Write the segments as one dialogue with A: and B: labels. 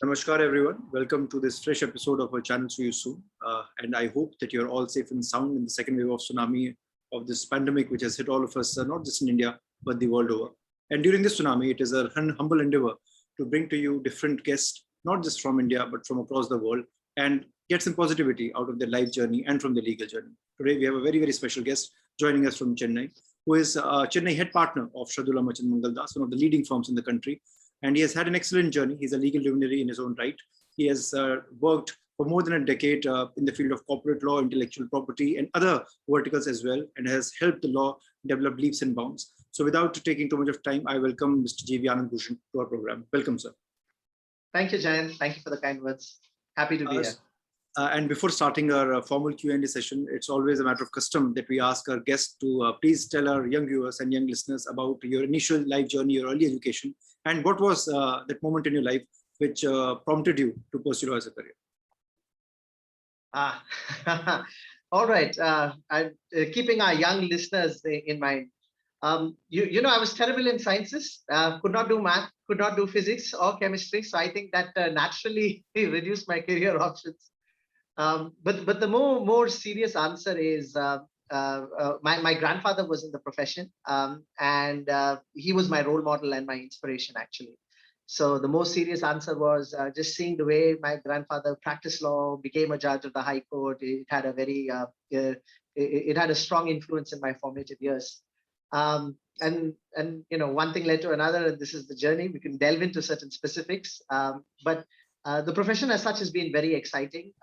A: Namaskar everyone. Welcome to this fresh episode of our channel See You Soon. And I hope that you're all safe and sound in the second wave of tsunami of this pandemic which has hit all of us, not just in India, but the world over. And during this tsunami, it is a humble endeavor to bring to you different guests, not just from India, but from across the world, and get some positivity out of their life journey and from the legal journey. Today, we have a very, very special guest joining us from Chennai, who is Chennai head partner of Shardul Amarchand Mangaldas, one of the leading firms in the country. And he has had an excellent journey. He's a legal luminary in his own right. He has worked for more than a decade in the field of corporate law, intellectual property, and other verticals as well, and has helped the law develop leaps and bounds. So without taking too much of time, I welcome Mr. G.V. Anand Bhushan to our program. Welcome, sir.
B: Thank you, Jayant. Thank you for the kind words. Happy to be here.
A: And before starting our formal Q&A session, it's always a matter of custom that we ask our guests to please tell our young viewers and young listeners about your initial life journey, your early education, and what was that moment in your life which prompted you to pursue as a career.
B: All right. Keeping our young listeners in mind, you know, I was terrible in sciences, could not do math, could not do physics or chemistry. So I think that naturally reduced my career options. But the more serious answer is my grandfather was in the profession, and he was my role model and my inspiration actually. So the most serious answer was just seeing the way my grandfather practiced law, became a judge of the High Court. It had a very it had a strong influence in my formative years. And you know, one thing led to another, and this is the journey. We can delve into certain specifics, but the profession as such has been very exciting.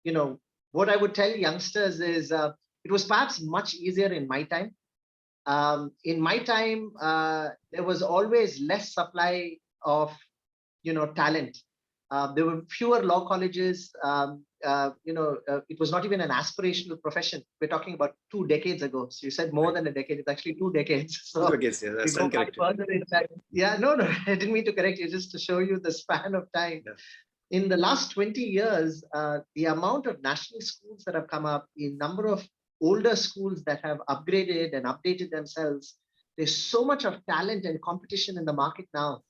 B: You know, what I would tell youngsters is it was perhaps much easier in my time. In my time, there was always less supply of, you know, talent. There were fewer law colleges. You know, it was not even an aspirational profession. We're talking about 2 decades ago. So you said more than a decade. It's actually 2 decades. So
A: 2 decades, yeah, that's incorrect.
B: Yeah, no, I didn't mean to correct you, just to show you the span of time. Yeah. In the last 20 years, the amount of national schools that have come up, the number of older schools that have upgraded and updated themselves, there's so much of talent and competition in the market now.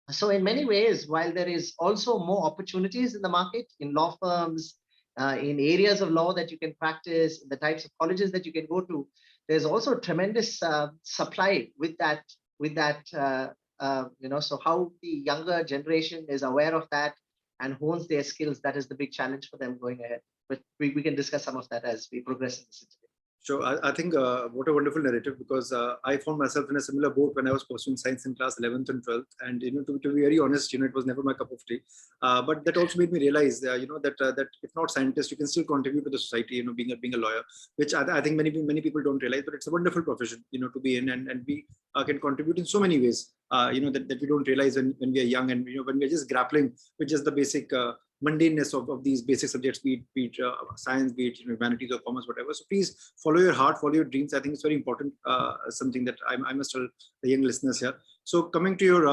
B: So in many ways, while there is also more opportunities in the market, in law firms, in areas of law that you can practice, the types of colleges that you can go to, there's also tremendous supply with that, you know, so how the younger generation is aware of that and hones their skills, that is the big challenge for them going ahead. But we can discuss some of that as we progress in this interview.
A: Sure. I think what a wonderful narrative, because I found myself in a similar boat when I was pursuing science in class 11th and 12th. And, you know, to be very honest, you know, it was never my cup of tea. But that also made me realize, you know, that if not scientist, you can still contribute to the society, you know, being a lawyer, which I think many people don't realize, but it's a wonderful profession, you know, to be in, and we can contribute in so many ways, you know, that we don't realize when we are young, and, you know, when we're just grappling with just the basic mundaneness of these basic subjects, be it science, be it humanities or commerce, whatever. So please follow your heart, follow your dreams. I think it's very important, something that I must tell the young listeners here. So coming to your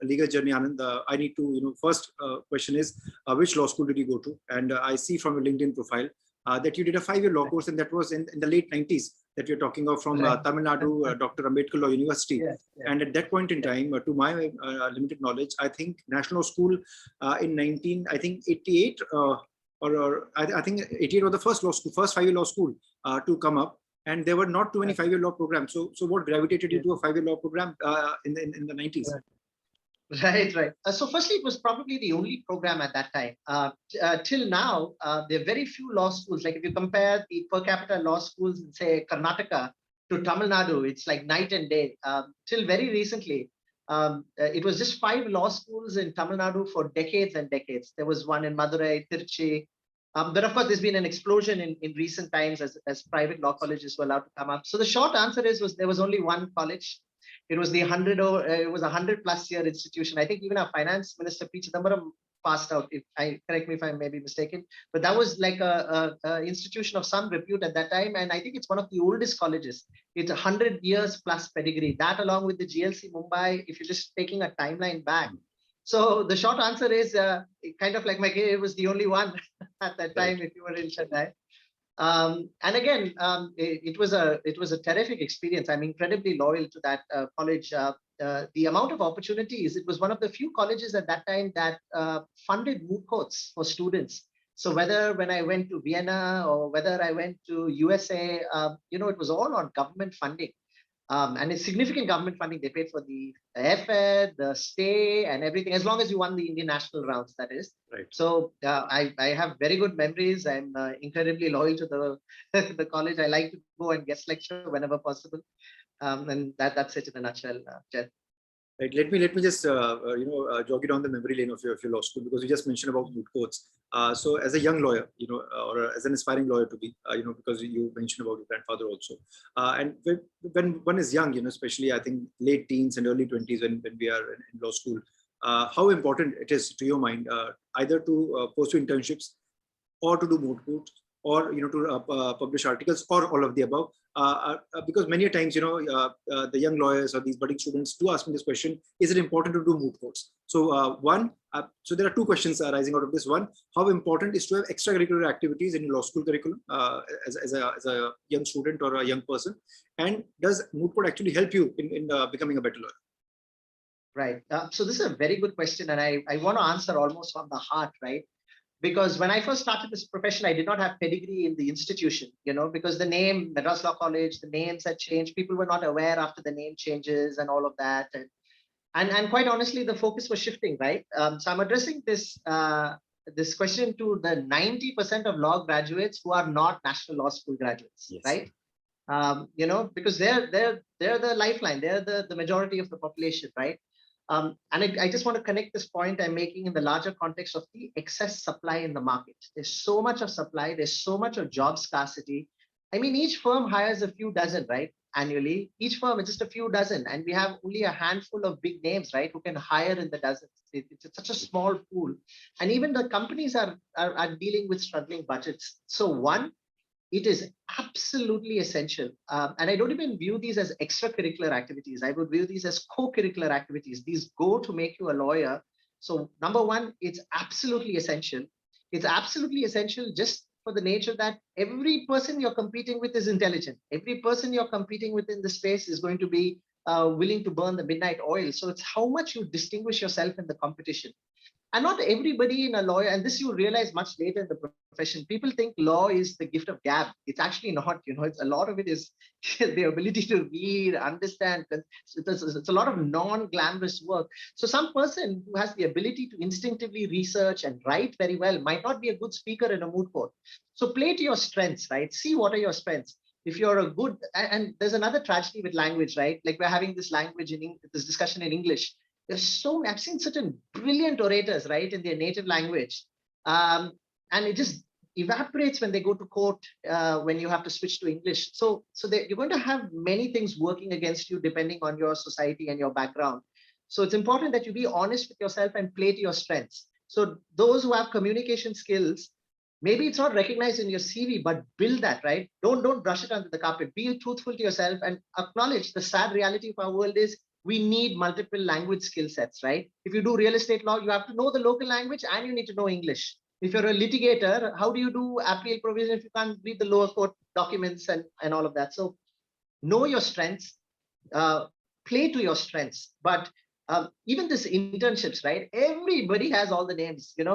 A: legal journey, Anand, I need to, you know, first question is, which law school did you go to? And I see from your LinkedIn profile that you did a 5-year law course, and that was in the late 90s that you're talking of, from Tamil Nadu, Dr. Ambedkar Law University. Yeah, yeah. And at that point in time, to my limited knowledge, I think National School in 1988, I think 88 was the first law school, first 5-year law school to come up. And there were not too many 5-year law programs. So what gravitated you to a 5-year law program in the 90s?
B: Right. So firstly, it was probably the only program at that time. Till now, there are very few law schools. Like if you compare the per capita law schools in, say, Karnataka to Tamil Nadu, it's like night and day. Till very recently, it was just 5 law schools in Tamil Nadu for decades and decades. There was one in Madurai, Tiruchi. But of course, there's been an explosion in recent times as private law colleges were allowed to come up. So the short answer is there was only one college. It was the 100+ year institution. I think even our finance minister, P. Chidambaram, passed out. Correct me if I may be mistaken, but that was like a institution of some repute at that time, and I think it's one of the oldest colleges. It's 100 years plus pedigree. That, along with the GLC Mumbai, if you're just taking a timeline back. So the short answer is kind of like my career was the only one at that time. If you were in Chennai. And again, it was a terrific experience. I'm incredibly loyal to that college. the amount of opportunities, it was one of the few colleges at that time that funded moot courts for students. So whether when I went to Vienna or whether I went to USA, it was all on government funding. And it's significant government funding. They paid for the airfare, the stay, and everything, as long as you won the Indian national rounds, that is.
A: Right.
B: So I have very good memories. I'm incredibly loyal to the the college. I like to go and guest lecture whenever possible. And that's it in a nutshell, Jen.
A: Right. Let me just jog you down the memory lane of your law school, because you just mentioned about moot courts. So as a young lawyer, or as an aspiring lawyer to be, because you mentioned about your grandfather also, and when one is young, especially I think late teens and early 20s, when we are in law school, how important it is to your mind, either to pursue internships, or to do moot courts, or to publish articles, or all of the above. Because many times, the young lawyers or these budding students do ask me this question: is it important to do moot courts? So so there are two questions arising out of this. One, how important is to have extracurricular activities in your law school curriculum as a young student or a young person? And does moot court actually help you in becoming a better lawyer?
B: Right. So this is a very good question, and I want to answer almost from the heart, right? Because when I first started this profession, I did not have pedigree in the institution, because the name Madras Law College, the names had changed. People were not aware after the name changes and all of that. And quite honestly, the focus was shifting, right? So I'm addressing this this question to the 90% of law graduates who are not National Law School graduates, yes, right? Because they're the lifeline, they're the majority of the population, right? And I just want to connect this point I'm making in the larger context of the excess supply in the market. There's so much of supply, there's so much of job scarcity. I mean, each firm hires a few dozen, right? Annually, each firm is just a few dozen, and we have only a handful of big names, right, who can hire in the dozens. It's such a small pool. And even the companies are dealing with struggling budgets. So one, it is absolutely essential. And I don't even view these as extracurricular activities. I would view these as co-curricular activities. These go to make you a lawyer. So number one, it's absolutely essential. It's absolutely essential just for the nature that every person you're competing with is intelligent. Every person you're competing with in the space is going to be willing to burn the midnight oil. So it's how much you distinguish yourself in the competition. And not everybody in a lawyer, and this you realize much later in the profession, people think law is the gift of gab. It's actually not, it's a lot of it is the ability to read, understand. It's a lot of non-glamorous work. So some person who has the ability to instinctively research and write very well might not be a good speaker in a moot court. So play to your strengths, right? See what are your strengths. If you're a good, and there's another tragedy with language, right? Like we're having this this discussion in English. I've seen certain brilliant orators, right, in their native language. And it just evaporates when they go to court, when you have to switch to English. So you're going to have many things working against you depending on your society and your background. So it's important that you be honest with yourself and play to your strengths. So those who have communication skills, maybe it's not recognized in your CV, but build that, right? Don't brush it under the carpet. Be truthful to yourself and acknowledge the sad reality of our world is we need multiple language skill sets, right? If you do real estate law, you have to know the local language and you need to know English. If you're a litigator, how do you do appeal provision if you can't read the lower court documents and all of that? So know your strengths, play to your strengths. But even this internships, right? Everybody has all the names, in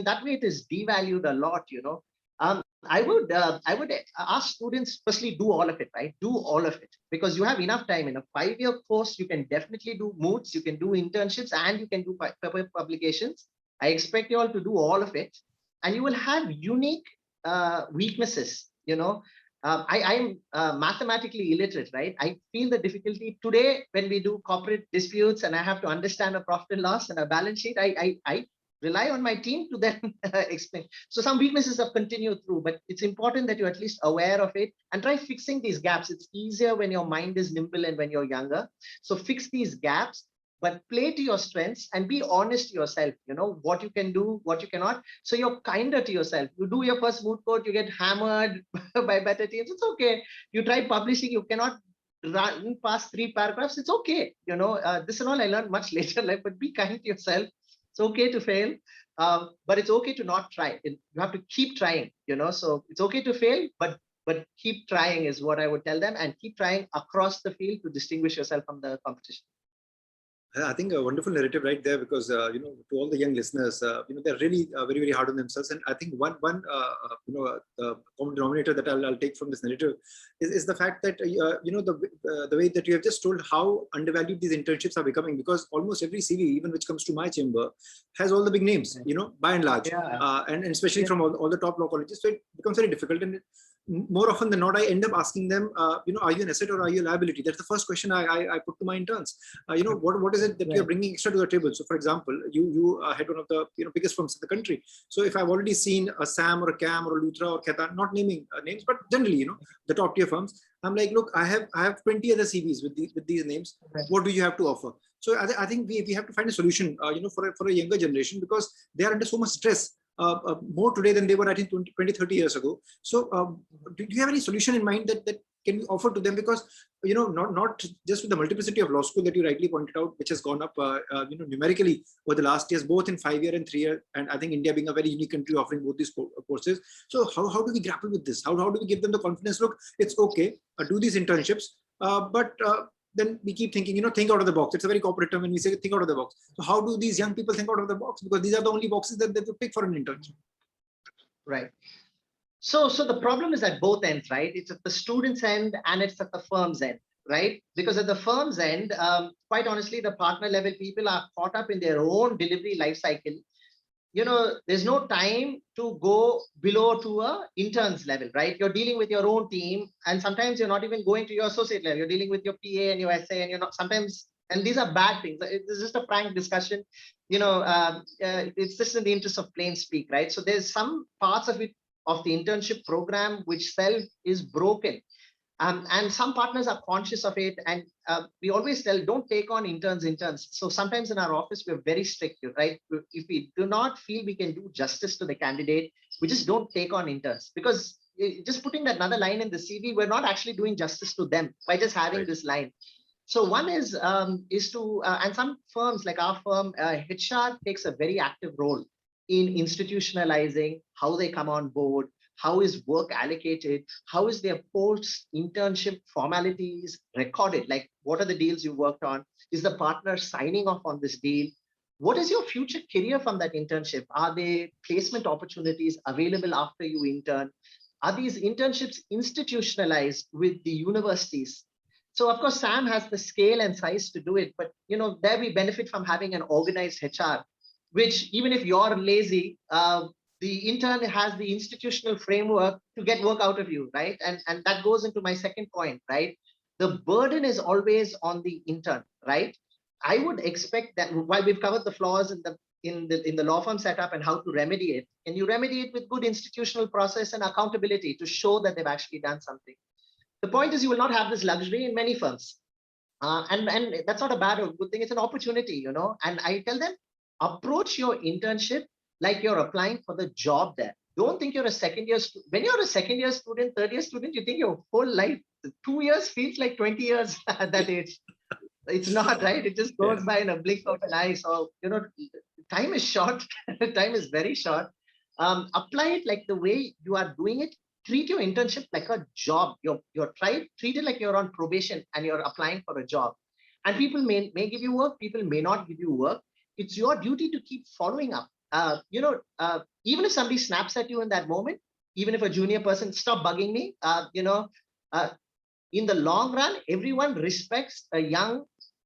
B: that way it is devalued a lot, I would ask students, firstly, do all of it, right? Do all of it, because you have enough time. In a 5-year course, you can definitely do moots, you can do internships, and you can do paper publications. I expect you all to do all of it, and you will have unique weaknesses. I'm mathematically illiterate, right? I feel the difficulty today when we do corporate disputes and I have to understand a profit and loss and a balance sheet. I rely on my team to then explain. So some weaknesses have continued through, but it's important that you're at least aware of it and try fixing these gaps. It's easier when your mind is nimble and when you're younger. So fix these gaps, but play to your strengths and be honest to yourself, what you can do, what you cannot. So you're kinder to yourself. You do your first moot court, you get hammered by better teams. It's okay. You try publishing, you cannot run past 3 paragraphs. It's okay. This and all I learned much later in life, but be kind to yourself. It's okay to fail, but it's okay to not try. You have to keep trying, so it's okay to fail, but keep trying is what I would tell them, and keep trying across the field to distinguish yourself from the competition.
A: I think a wonderful narrative right there, because to all the young listeners, they're really very, very hard on themselves. And I think one common denominator that I'll take from this narrative is the fact that the way that you have just told how undervalued these internships are becoming, because almost every CV, even which comes to my chamber, has all the big names, by and large, and especially from all the top law colleges. So it becomes very difficult. And more often than not, I end up asking them, are you an asset or are you a liability? That's the first question I put to my interns. What is it that you're bringing extra to the table? So, for example, you head one of the biggest firms in the country. So, if I've already seen a Sam or a Cam or a Luthra or Khaitan, not naming names, but generally, the top tier firms, I'm like, look, I have 20 other CVs with these names. What do you have to offer? So, I think we have to find a solution, for a younger generation, because they are under so much stress. More today than they were, I think, 20, 30 years ago. So do you have any solution in mind that can be offered to them? Because, not just with the multiplicity of law school that you rightly pointed out, which has gone up, numerically over the last years, both in 5-year and 3-year, and I think India being a very unique country offering both these courses. So how do we grapple with this? How do we give them the confidence? Look, it's okay, do these internships, but then we keep thinking, think out of the box. It's a very corporate term when we say think out of the box. So how do these young people think out of the box? Because these are the only boxes that they will pick for an internship.
B: Right. So the problem is at both ends, right? It's at the student's end and it's at the firm's end, right? Because at the firm's end, quite honestly, the partner level people are caught up in their own delivery life cycle. There's no time to go below to a intern's level, right? You're dealing with your own team, and sometimes you're not even going to your associate level. You're dealing with your PA and your SA, and you're not sometimes, and these are bad things. It's just a frank discussion. It's just in the interest of plain speak, right? So there's some parts of it, of the internship program, which self is broken. And some partners are conscious of it. And we always tell, don't take on interns. So sometimes in our office, we're very strict, right? If we do not feel we can do justice to the candidate, we just don't take on interns, because just putting that another line in the CV, we're not actually doing justice to them by just having this line. So one is to, and some firms like our firm, HR takes a very active role in institutionalizing how they come on board. How is work allocated? How is their post-internship formalities recorded? Like, what are the deals you worked on? Is the partner signing off on this deal? What is your future career from that internship? Are there placement opportunities available after you intern? Are these internships institutionalized with the universities? So, of course, Sam has the scale and size to do it, but there we benefit from having an organized HR, which even if you're lazy, the intern has the institutional framework to get work out of you, right? And that goes into my second point, right? The burden is always on the intern, right? I would expect that while we've covered the flaws in the law firm setup and how to remedy it, and you remedy it with good institutional process and accountability to show that they've actually done something. The point is, you will not have this luxury in many firms, and that's not a bad or good thing. It's an opportunity, And I tell them, approach your internship like you're applying for the job there. Don't think you're a second year student. When you're a second year student, third year student, you think your whole life, 2 years feels like 20 years at that age. It's not, right? It just goes by in a blink of an eye. So, time is short. Time is very short. Apply it like the way you are doing it. Treat your internship like a job. Treat it like you're on probation and you're applying for a job. And people may give you work, people may not give you work. It's your duty to keep following up. Even if somebody snaps at you in that moment, even if a junior person, stop bugging me, in the long run, everyone respects a young,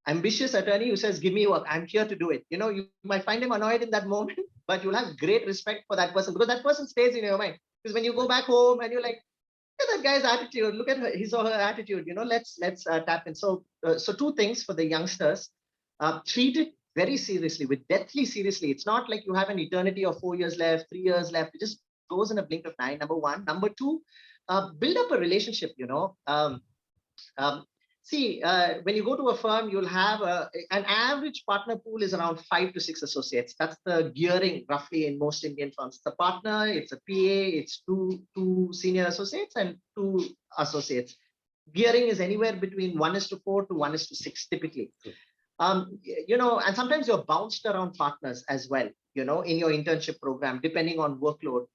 B: ambitious attorney who says, give me work, I'm here to do it. You might find him annoyed in that moment, but you'll have great respect for that person, because that person stays in your mind. Because when you go back home and you're like, look at that guy's attitude, look at his or her attitude, let's tap in. So two things for the youngsters. Treat it very seriously, with deathly seriously. It's not like you have an eternity of 4 years left, 3 years left. It just goes in a blink of an eye, number one. Number two, build up a relationship, when you go to a firm, you'll have an average partner pool is around 5 to 6 associates. That's the gearing roughly in most Indian firms. The partner, it's a PA, it's two senior associates and 2 associates. Gearing is anywhere between 1:4 to 1:6 typically. And sometimes you're bounced around partners as well, in your internship program, depending on workload.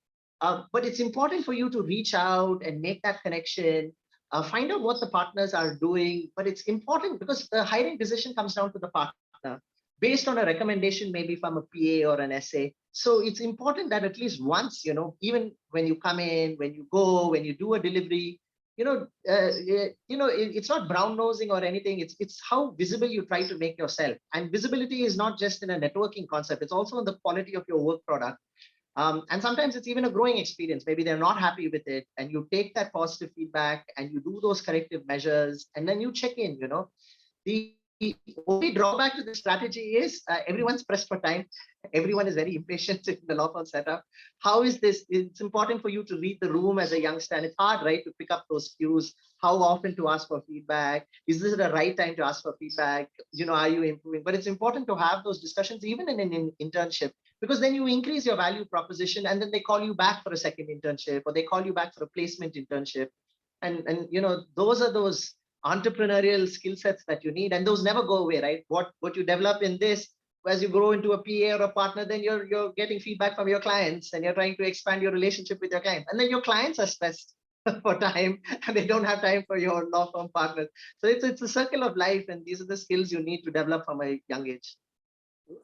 B: But it's important for you to reach out and make that connection, find out what the partners are doing. But it's important because the hiring decision comes down to the partner, partner based on a recommendation, maybe from a PA or an SA. So it's important that at least once, even when you come in, when you go, when you do a delivery, it's not brown nosing or anything. It's how visible you try to make yourself. And visibility is not just in a networking concept. It's also in the quality of your work product. And sometimes it's even a growing experience. Maybe they're not happy with it, and you take that positive feedback and you do those corrective measures, and then you check in. The only drawback to the strategy is everyone's pressed for time. Everyone is very impatient in the law firm setup. How is this? It's important for you to read the room as a youngster, and it's hard, right, to pick up those cues. How often to ask for feedback? Is this the right time to ask for feedback? Are you improving? But it's important to have those discussions even in an internship, because then you increase your value proposition, and then they call you back for a second internship, or they call you back for a placement internship. And those are those entrepreneurial skill sets that you need, and those never go away, right? What you develop in this, as you grow into a PA or a partner, then you're getting feedback from your clients, and you're trying to expand your relationship with your clients, and then your clients are stressed for time, and they don't have time for your law firm partners. So it's a circle of life, and these are the skills you need to develop from a young age.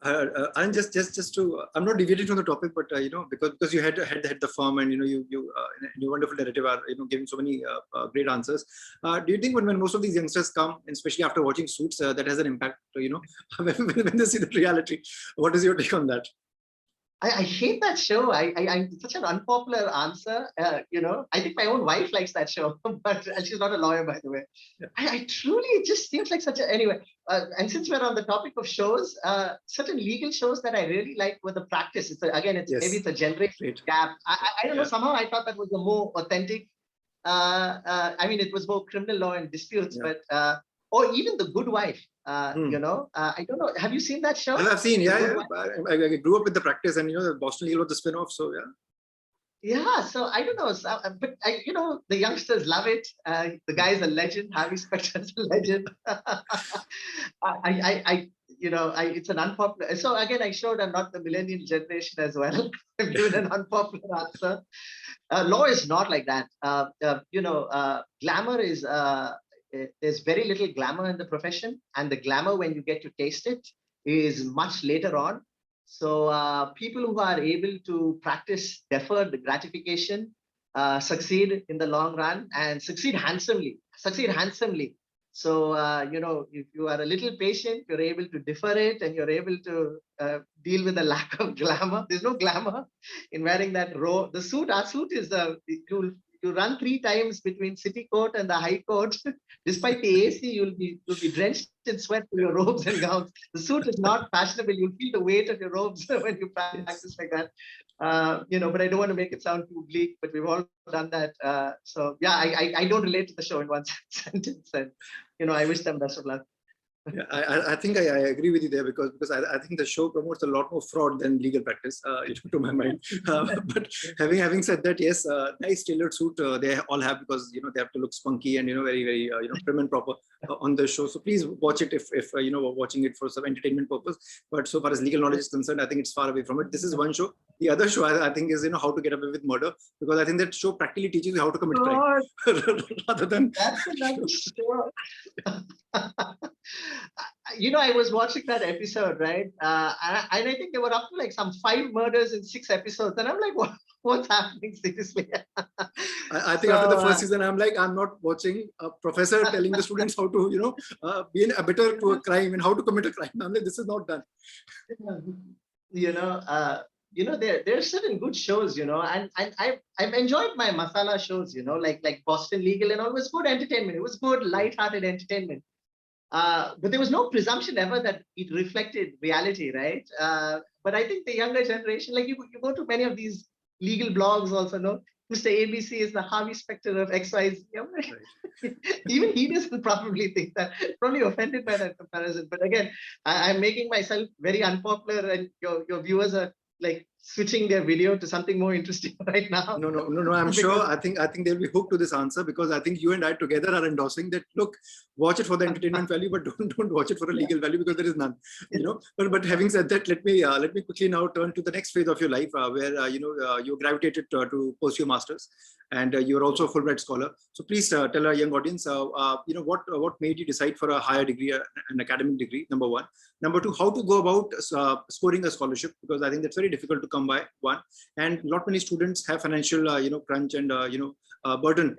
A: And just to, I'm not deviating from the topic, but because you had the firm, and you your wonderful narrative are giving so many great answers. Do you think when most of these youngsters come, and especially after watching Suits, that has an impact? When they see the reality, what is your take on that?
B: I hate that show. I'm such an unpopular answer. I think my own wife likes that show, but she's not a lawyer, by the way. Yeah. I truly, it just seems like anyway. And since we're on the topic of shows, certain legal shows that I really like were The Practice. Yes. Maybe it's a generation gap. I don't know. Somehow I thought that was the more authentic. It was more criminal law and disputes, but or even The Good Wife. I don't know. Have you seen that show?
A: I've seen, yeah. I grew up with The Practice, and the Boston Legal was the spin-off, so yeah.
B: Yeah, so I don't know, but the youngsters love it. The guy's a legend. Harvey Specter's a legend. It's an unpopular. So again, I showed I'm not the millennial generation as well. I've given an unpopular answer. Law is not like that. Glamour is. There's very little glamour in the profession, and the glamour, when you get to taste it, is much later on. So people who are able to practice deferred gratification succeed in the long run, and succeed handsomely. So, if you are a little patient, you're able to defer it, and you're able to deal with the lack of glamour. There's no glamour in wearing that robe. The suit, our suit is you run 3 times between City Court and the High Court. Despite the AC, you'll be drenched in sweat for your robes and gowns. The suit is not fashionable. You'll feel the weight of your robes when you practice like that. But I don't want to make it sound too bleak, but we've all done that. I don't relate to the show in one sentence. And, I wish them best of luck.
A: Yeah, I think I agree with you there, because I think the show promotes a lot more fraud than legal practice, to my mind. But having said that, yes, nice tailored suit they all have, because they have to look spunky and very very prim and proper on the show. So please watch it if watching it for some entertainment purpose. But so far as legal knowledge is concerned, I think it's far away from it. This is one show. The other show I think is How to Get Away with Murder, because I think that show practically teaches you how to commit crime rather than.
B: That's another show. I was watching that episode, right? And I think they were up to like some 5 murders in 6 episodes, and I'm like, what's happening seriously?
A: I think after the first season, I'm like, I'm not watching a professor telling the students how to, be an abettor to a crime and how to commit a crime. I'm like, this is not done.
B: There are certain good shows, and I've enjoyed my masala shows, like Boston Legal and all. It was good entertainment. It was good, light-hearted entertainment. But there was no presumption ever that it reflected reality, right? But I think the younger generation, like you go to many of these legal blogs also, no? Mr. ABC is the Harvey Specter of XYZ. Right. Even he doesn't probably think that. Probably offended by that comparison. But again, I'm making myself very unpopular, and your viewers are like switching their video to something more interesting right now?
A: No. I'm sure. I think they'll be hooked to this answer, because I think you and I together are endorsing that. Look, watch it for the entertainment value, but don't watch it for a legal value, because there is none. But having said that, let me quickly now turn to the next phase of your life, where you gravitated to pursue masters, and you're also a Fulbright scholar. So please tell our young audience, what made you decide for a higher degree, an academic degree, number one. Number two, how to go about scoring a scholarship, because I think that's very difficult to come by, one. And not many students have financial, crunch and, burden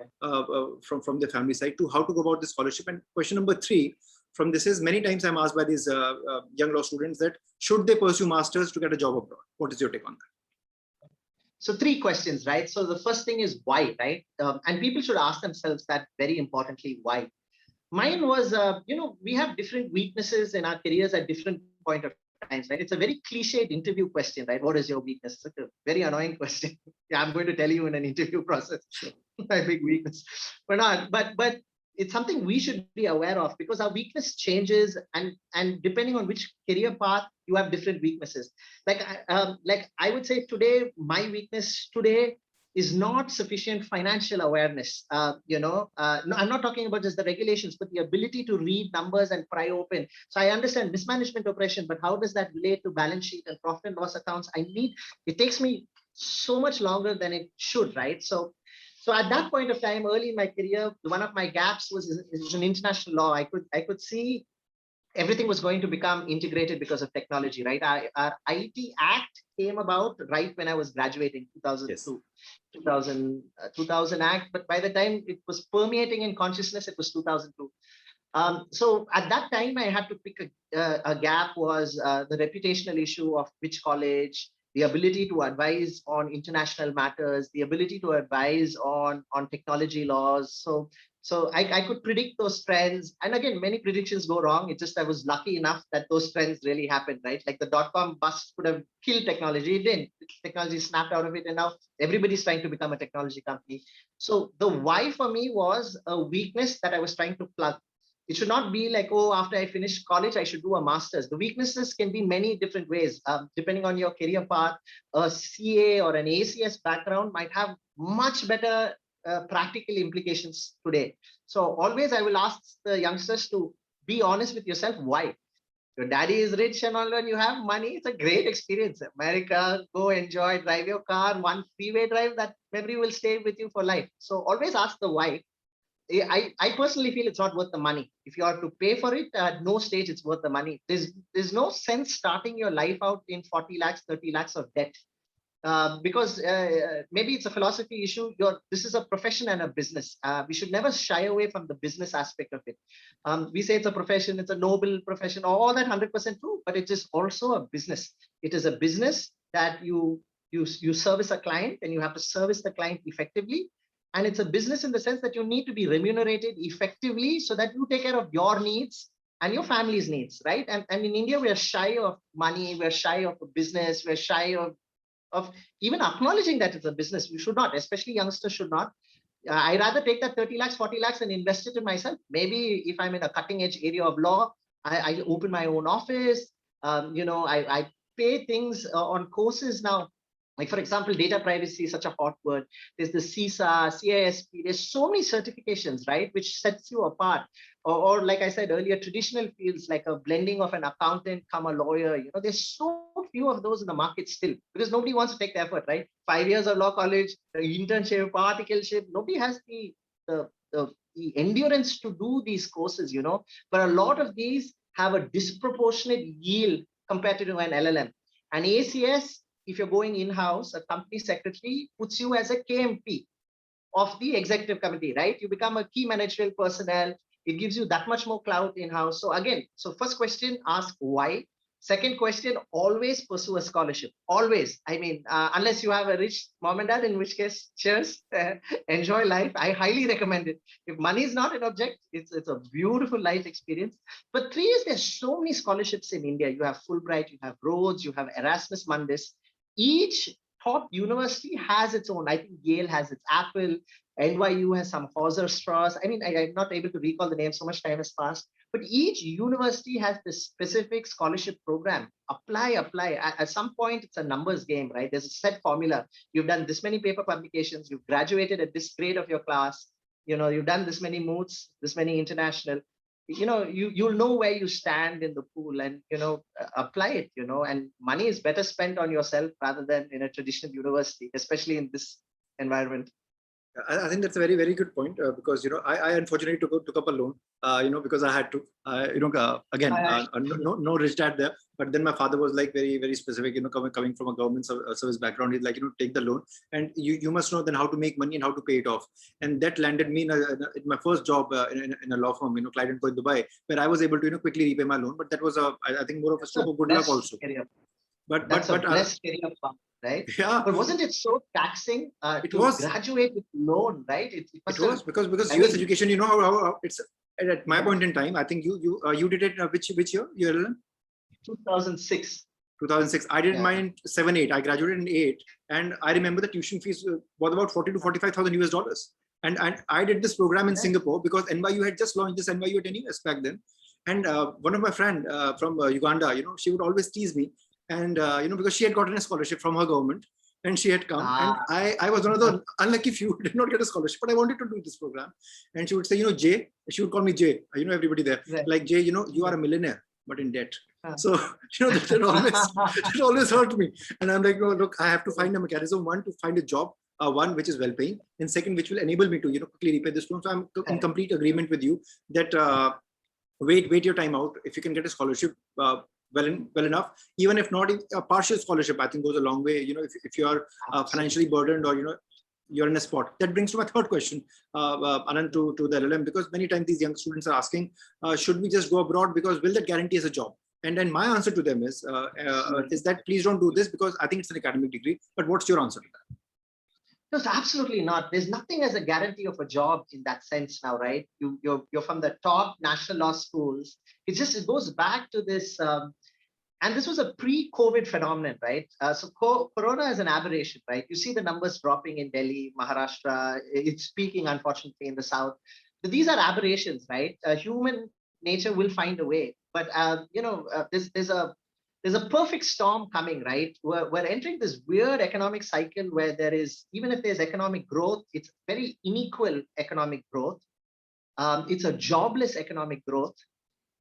A: from their family side, to how to go about the scholarship. And question number three from this is, many times I'm asked by these young law students that should they pursue masters to get a job abroad? What is your take on that?
B: So 3 questions, right? So the first thing is why, right? And people should ask themselves that very importantly, why? Mine was, we have different weaknesses in our careers at different point of times, right? It's a very cliched interview question, right? What is your weakness? It's a very annoying question. Yeah, I'm going to tell you in an interview process, my big weakness. But it's something we should be aware of, because our weakness changes, and depending on which career path, you have different weaknesses. Like I would say today, my weakness today is not sufficient financial awareness. No, I'm not talking about just the regulations, but the ability to read numbers and pry open. So I understand mismanagement operation, but how does that relate to balance sheet and profit and loss accounts? It takes me so much longer than it should, right? So at that point of time, early in my career, one of my gaps was in international law. I could see everything was going to become integrated because of technology, right? Our IT Act came about right when I was graduating, 2002, yes. 2000 Act. But by the time it was permeating in consciousness, it was 2002. So at that time, I had to pick a gap was the reputational issue of which college, the ability to advise on international matters, the ability to advise on technology laws. So I could predict those trends. And again, many predictions go wrong. It's just I was lucky enough that those trends really happened, right? Like the dot-com bust could have killed technology. It didn't. Technology snapped out of it, and now everybody's trying to become a technology company. So the why for me was a weakness that I was trying to plug. It should not be like, oh, after I finish college, I should do a master's. The weaknesses can be many different ways. Depending on your career path, a CA or an ACS background might have much better practical implications today. So always I will ask the youngsters to be honest with yourself. Why? Your daddy is rich and all, and you have money. It's a great experience. America, go enjoy, drive your car, one freeway drive, that memory will stay with you for life. So always ask the why. I personally feel it's not worth the money. If you are to pay for it, at no stage it's worth the money. There's no sense starting your life out in 40 lakhs, 30 lakhs of debt. Because maybe it's a philosophy issue. This is a profession and a business. We should never shy away from the business aspect of it. We say it's a profession, it's a noble profession, all that 100% true, but it is also a business. It is a business that you service a client, and you have to service the client effectively. And it's a business in the sense that you need to be remunerated effectively so that you take care of your needs and your family's needs, right? And in India, we're shy of money, we're shy of a business, we're shy of even acknowledging that it's a business. We should not, especially youngsters should not. I rather take that 30 lakhs, 40 lakhs and invest it in myself. Maybe if I'm in a cutting edge area of law, I open my own office. I pay things on courses now. Like, for example, data privacy is such a hot word. There's the CISA, CISP, there's so many certifications, right, which sets you apart. Or like I said earlier, traditional fields like a blending of an accountant, come a lawyer. There's so few of those in the market still, because nobody wants to take the effort, right? 5 years of law college, internship, articleship, nobody has the endurance to do these courses, But a lot of these have a disproportionate yield compared to an LL.M. And ACS, if you're going in-house, a company secretary puts you as a KMP of the executive committee, right? You become a key managerial personnel. It gives you that much more clout in-house. So again, first question, ask why. Second question, always pursue a scholarship. Always. I mean, unless you have a rich mom and dad, in which case, cheers, enjoy life. I highly recommend it. If money is not an object, it's a beautiful life experience. But 3 is there's so many scholarships in India. You have Fulbright, you have Rhodes, you have Erasmus Mundus. Each top university has its own. I think Yale has its Apple, NYU has some Hauser Strauss. I mean, I'm not able to recall the name, so much time has passed. but each university has this specific scholarship program. Apply. At some point, it's a numbers game, right? There's a set formula. You've done this many paper publications, you've graduated at this grade of your class, you've done this many moots, this many international. You'll know where you stand in the pool, and apply it. And money is better spent on yourself rather than in a traditional university, especially in this environment.
A: I think that's a very, very good point, because I unfortunately took up a loan, because I had to, again, no rich dad there, but then my father was like very, very specific, coming from a government service background. He's like, take the loan, and you must know then how to make money and how to pay it off. And that landed me in my first job in a law firm, Clyde & Co in Dubai, where I was able to quickly repay my loan. But that was I think more of a stroke of good luck also. But
B: that's a blessed career path, right?
A: Yeah.
B: But wasn't it so taxing to graduate with loan, right? It
A: was because US education, how it's at my point in time. I think you did it which year? Your LL.M?
B: 2006.
A: 2006. I did mine 7-8. I graduated in 8, and I remember the tuition fees was about 40 to 45,000 US dollars. And I did this program in Singapore because NYU had just launched this NYU at NUS back then. And one of my friend from Uganda, she would always tease me. And, because she had gotten a scholarship from her government and she had come, and I was one of the unlucky few who did not get a scholarship, but I wanted to do this program. And she would say, Jay, she would call me Jay, everybody there, like, Jay, you are a millionaire, but in debt. So, that always hurt me. And I'm like, no, look, I have to find a mechanism, one, to find a job, one, which is well paying, and second, which will enable me to, quickly repay this loan. So I'm in complete agreement with you that wait your time out. If you can get a scholarship, well enough, even if not a partial scholarship, I think goes a long way. If you are financially burdened, or you're in a spot. That brings to my third question, Anand, to the LL.M, because many times these young students are asking, should we just go abroad, because will that guarantee us a job? And then my answer to them is that please don't do this, because I think it's an academic degree. But what's your answer to that?
B: No, absolutely not. There's nothing as a guarantee of a job in that sense now, right? You're from the top national law schools. It goes back to this, and this was a pre-COVID phenomenon, right? So Corona is an aberration, right? You see the numbers dropping in Delhi, Maharashtra. It's peaking, unfortunately, in the South. But these are aberrations, right? Human nature will find a way. But there's a perfect storm coming, right? We're entering this weird economic cycle where even if there's economic growth, it's very unequal economic growth. It's a jobless economic growth.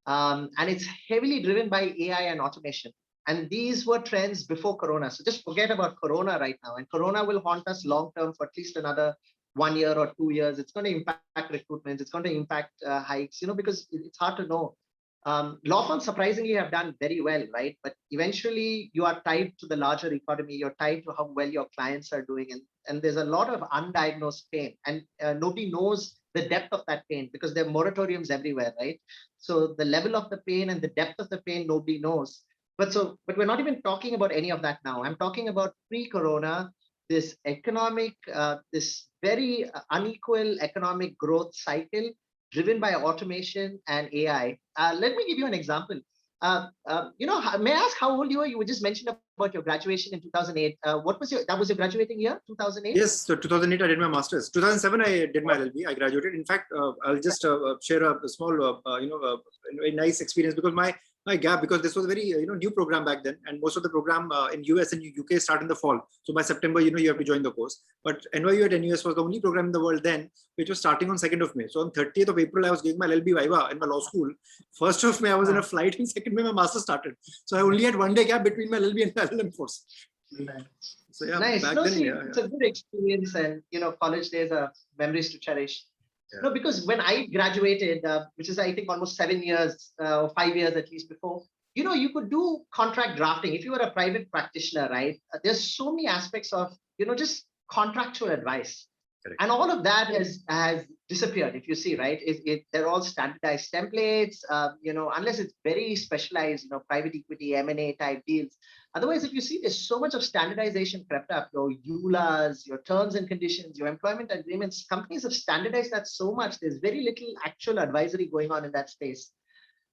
B: And it's heavily driven by AI and automation. And these were trends before Corona. So just forget about Corona right now. And Corona will haunt us long term for at least another 1 year or 2 years. It's going to impact recruitment. It's going to impact hikes, because it's hard to know. Law firms surprisingly have done very well, right? But eventually you are tied to the larger economy. You're tied to how well your clients are doing. And there's a lot of undiagnosed pain. And nobody knows the depth of that pain because there are moratoriums everywhere, right? So the level of the pain and the depth of the pain, nobody knows. But we're not even talking about any of that now. I'm talking about pre-Corona, this economic, this very unequal economic growth cycle driven by automation and AI. Let me give you an example. May I ask how old you were? You just mentioned about your graduation in 2008. That was your graduating year, 2008?
A: Yes, so 2008 I did my master's. 2007 I did my LLB. I graduated. In fact, I'll just share a small, a nice experience, because my gap, because this was a very new program back then, and most of the program in US and UK start in the fall. So by September, you have to join the course. But NYU at NUS was the only program in the world then which was starting on 2nd of May. So on 30th of April, I was giving my LLB Viva in my law school. 1st of May, I was in a flight, and 2nd May, my master started. So I only had 1 day gap between my LLB and my LL.M course. So yeah,
B: nice.
A: Back then,
B: it's a good experience, and college days are memories to cherish. Yeah. No, because when I graduated, which is I think almost 7 years or 5 years at least before, you could do contract drafting if you were a private practitioner, right? There's so many aspects of just contractual advice. Correct. And all of that has disappeared. If you see, right, they're all standardized templates. Unless it's very specialized, private equity, M&A type deals. Otherwise, if you see, there's so much of standardization crept up. Your EULAs, your terms and conditions, your employment agreements. Companies have standardized that so much. There's very little actual advisory going on in that space.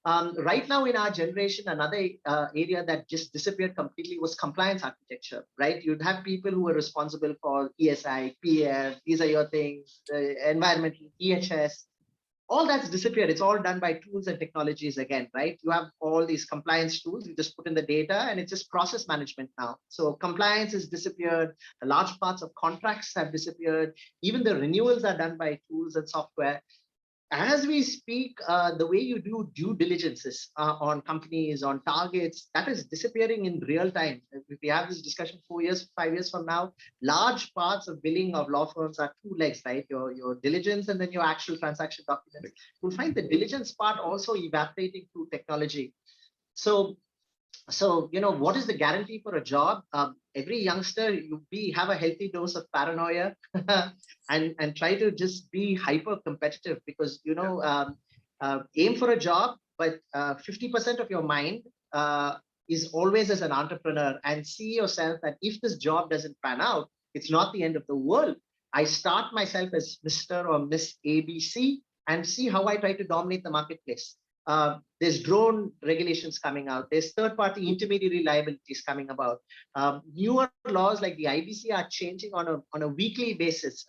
B: Right now in our generation, another area that just disappeared completely was compliance architecture, right? You'd have people who were responsible for ESI, PF, these are your things, environmental, EHS. all that's disappeared. It's all done by tools and technologies again, right? You have all these compliance tools, you just put in the data and it's just process management now. So compliance has disappeared. The large parts of contracts have disappeared. Even the renewals are done by tools and software. As we speak, the way you do due diligences on companies, on targets, that is disappearing in real time. If we have this discussion 4 years, 5 years from now, large parts of billing of law firms are two legs, right? Your diligence and then your actual transaction documents. You'll find the diligence part also evaporating through technology. So what is the guarantee for a job? Every youngster, have a healthy dose of paranoia and try to just be hyper competitive, because aim for a job, but 50% of your mind is always as an entrepreneur, and see yourself that if this job doesn't pan out, it's not the end of the world. I start myself as Mr. or Miss ABC and see how I try to dominate the marketplace. There's drone regulations coming out. There's third-party intermediary liabilities coming about. Newer laws like the IBC are changing on a weekly basis.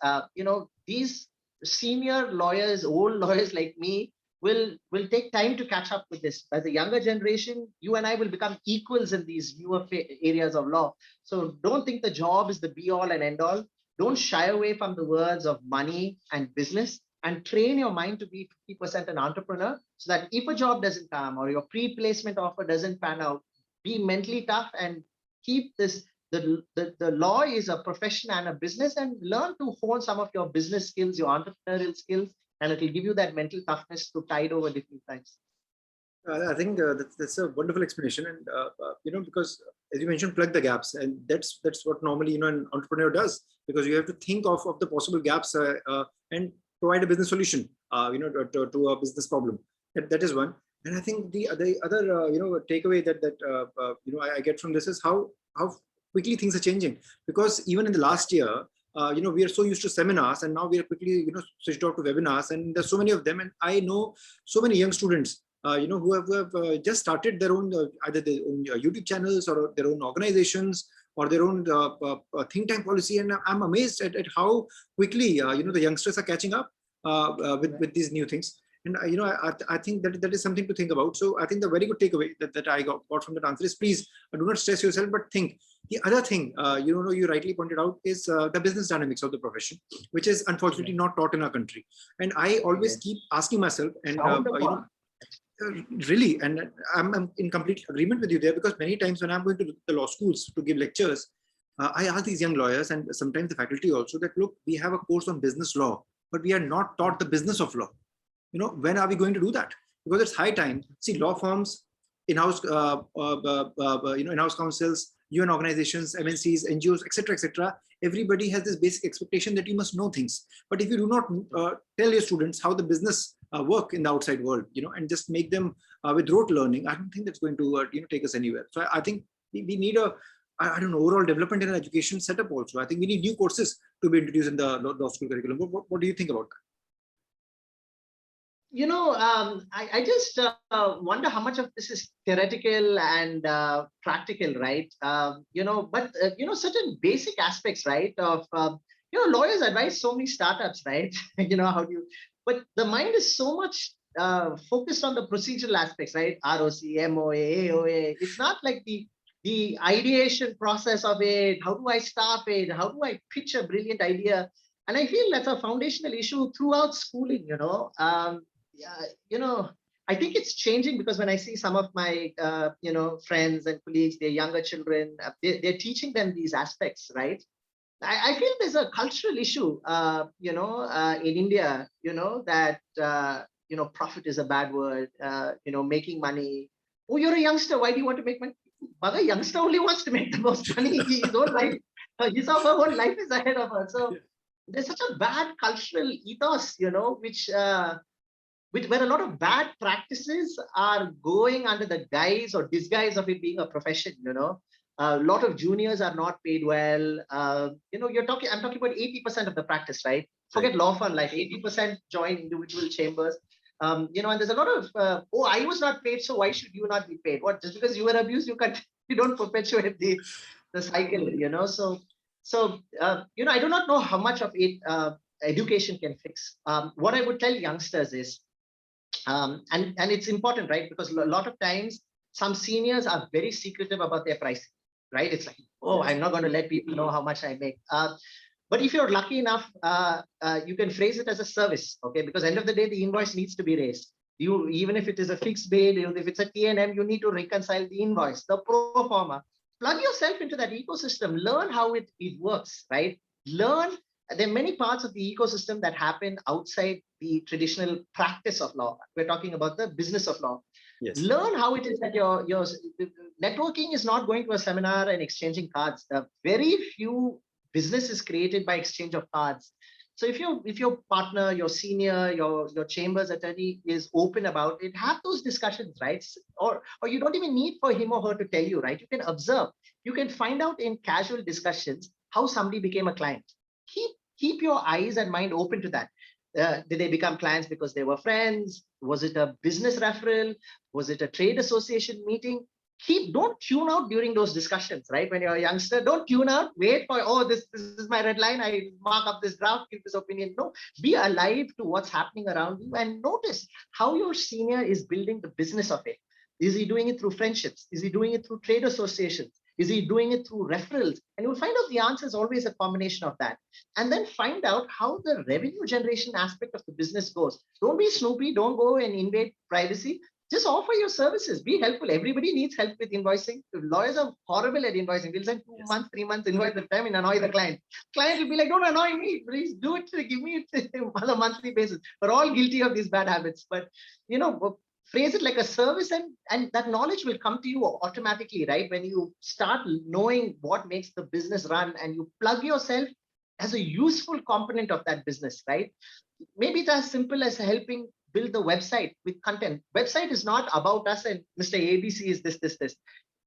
B: These senior lawyers, old lawyers like me, will take time to catch up with this. As a younger generation, you and I will become equals in these newer areas of law. So don't think the job is the be-all and end-all. Don't shy away from the words of money and business, and train your mind to be 50% an entrepreneur, so that if a job doesn't come or your pre-placement offer doesn't pan out, be mentally tough and keep this. The law is a profession and a business, and learn to hone some of your business skills, your entrepreneurial skills, and it will give you that mental toughness to tide over different times.
A: I think that's a wonderful explanation, and because as you mentioned, plug the gaps, and that's what normally an entrepreneur does, because you have to think of the possible gaps and provide a business solution, to a business problem. That is one. And I think the other takeaway that I get from this is how quickly things are changing. Because even in the last year, we are so used to seminars, and now we are quickly switched off to webinars, and there's so many of them. And I know so many young students, who have just started their own either their own YouTube channels or their own organizations, or their own think tank policy, and I'm amazed at how quickly the youngsters are catching up with these new things. And I think that is something to think about. So I think the very good takeaway that I got from that answer is, please do not stress yourself, but think. The other thing you rightly pointed out is the business dynamics of the profession, which is unfortunately not taught in our country. And I always keep asking myself, and really, and I'm in complete agreement with you there, because many times when I'm going to the law schools to give lectures, I ask these young lawyers, and sometimes the faculty also, that look, we have a course on business law, but we are not taught the business of law. When are we going to do that? Because it's high time. See, law firms, in-house in-house counsels, UN organizations, MNCs, NGOs, etc. Everybody has this basic expectation that you must know things. But if you do not tell your students how the business work in the outside world, and just make them with rote learning, I don't think that's going to take us anywhere. So I think we need a overall development in an education setup also. I think we need new courses to be introduced in the law school curriculum. What do you think about that?
B: I just wonder how much of this is theoretical and practical, right? But certain basic aspects, right? Of lawyers advise so many startups, right? But the mind is so much focused on the procedural aspects, right? ROC, MOA, AOA. It's not like the ideation process of it. How do I start it? How do I pitch a brilliant idea? And I feel that's a foundational issue throughout schooling. I think it's changing, because when I see some of my friends and colleagues, they're younger children, they're teaching them these aspects, right? I feel there's a cultural issue, in India, that profit is a bad word. Making money. Oh, you're a youngster. Why do you want to make money? But a youngster only wants to make the most money. His own life, his or her own life is ahead of her. So there's such a bad cultural ethos, where a lot of bad practices are going under the guise or disguise of it being a profession. A lot of juniors are not paid well. I'm talking about 80% of the practice, right? Forget law firm life. 80% join individual chambers. And there's a lot of I was not paid, so why should you not be paid? What, just because you were abused, you don't perpetuate the cycle. So I do not know how much of it education can fix. What I would tell youngsters is, And it's important, right? Because a lot of times some seniors are very secretive about their pricing, right? It's like, oh, I'm not going to let people know how much I make. But if you're lucky enough, you can phrase it as a service, okay? Because end of the day, the invoice needs to be raised. You, even if it is a fixed bid, if it's a T&M, you need to reconcile the invoice, the pro forma. Plug yourself into that ecosystem. Learn how it works, right? Learn. There are many parts of the ecosystem that happen outside the traditional practice of law. We're talking about the business of law.
A: Yes.
B: Learn how it is that your networking is not going to a seminar and exchanging cards. Very few business is created by exchange of cards. So if your partner, your senior, your chambers attorney is open about it, have those discussions, right? Or you don't even need for him or her to tell you, right? You can observe. You can find out in casual discussions how somebody became a client. Keep your eyes and mind open to that. Did they become clients because they were friends? Was it a business referral? Was it a trade association meeting? Don't tune out during those discussions, right? When you're a youngster, don't tune out. Wait for, oh, this is my red line. I mark up this draft, give this opinion. No, be alive to what's happening around you and notice how your senior is building the business of it. Is he doing it through friendships? Is he doing it through trade associations? Is he doing it through referrals? And you'll find out the answer is always a combination of that. And then find out how the revenue generation aspect of the business goes. Don't be snoopy. Don't go and invade privacy. Just offer your services. Be helpful. Everybody needs help with invoicing. Lawyers are horrible at invoicing. We'll send 2 months, 3 months invoice at a time and annoy the client. Client will be like, don't annoy me. Please do it. Give me it on a monthly basis. We're all guilty of these bad habits. But, phrase it like a service, and that knowledge will come to you automatically, right? When you start knowing what makes the business run and you plug yourself as a useful component of that business, right? Maybe it's as simple as helping build the website with content. Website is not about us and Mr. ABC is this.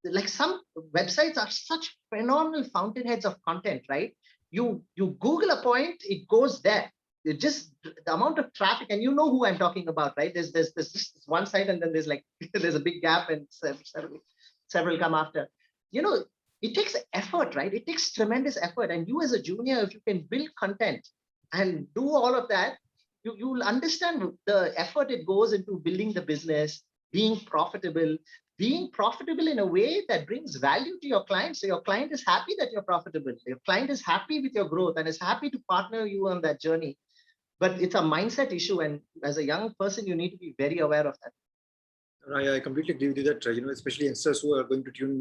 B: Like some websites are such phenomenal fountainheads of content, right? You Google a point, it goes there. It just the amount of traffic, and you know who I'm talking about, right? There's just one site, and then there's like there's a big gap, and several come after. It takes effort, right? It takes tremendous effort, and you as a junior, if you can build content and do all of that, you'll understand the effort it goes into building the business, being profitable in a way that brings value to your client. So your client is happy that you're profitable. Your client is happy with your growth and is happy to partner you on that journey. But it's a mindset issue. And as a young person, you need to be very aware of that.
A: I completely agree with you that, especially youngsters who are going to tune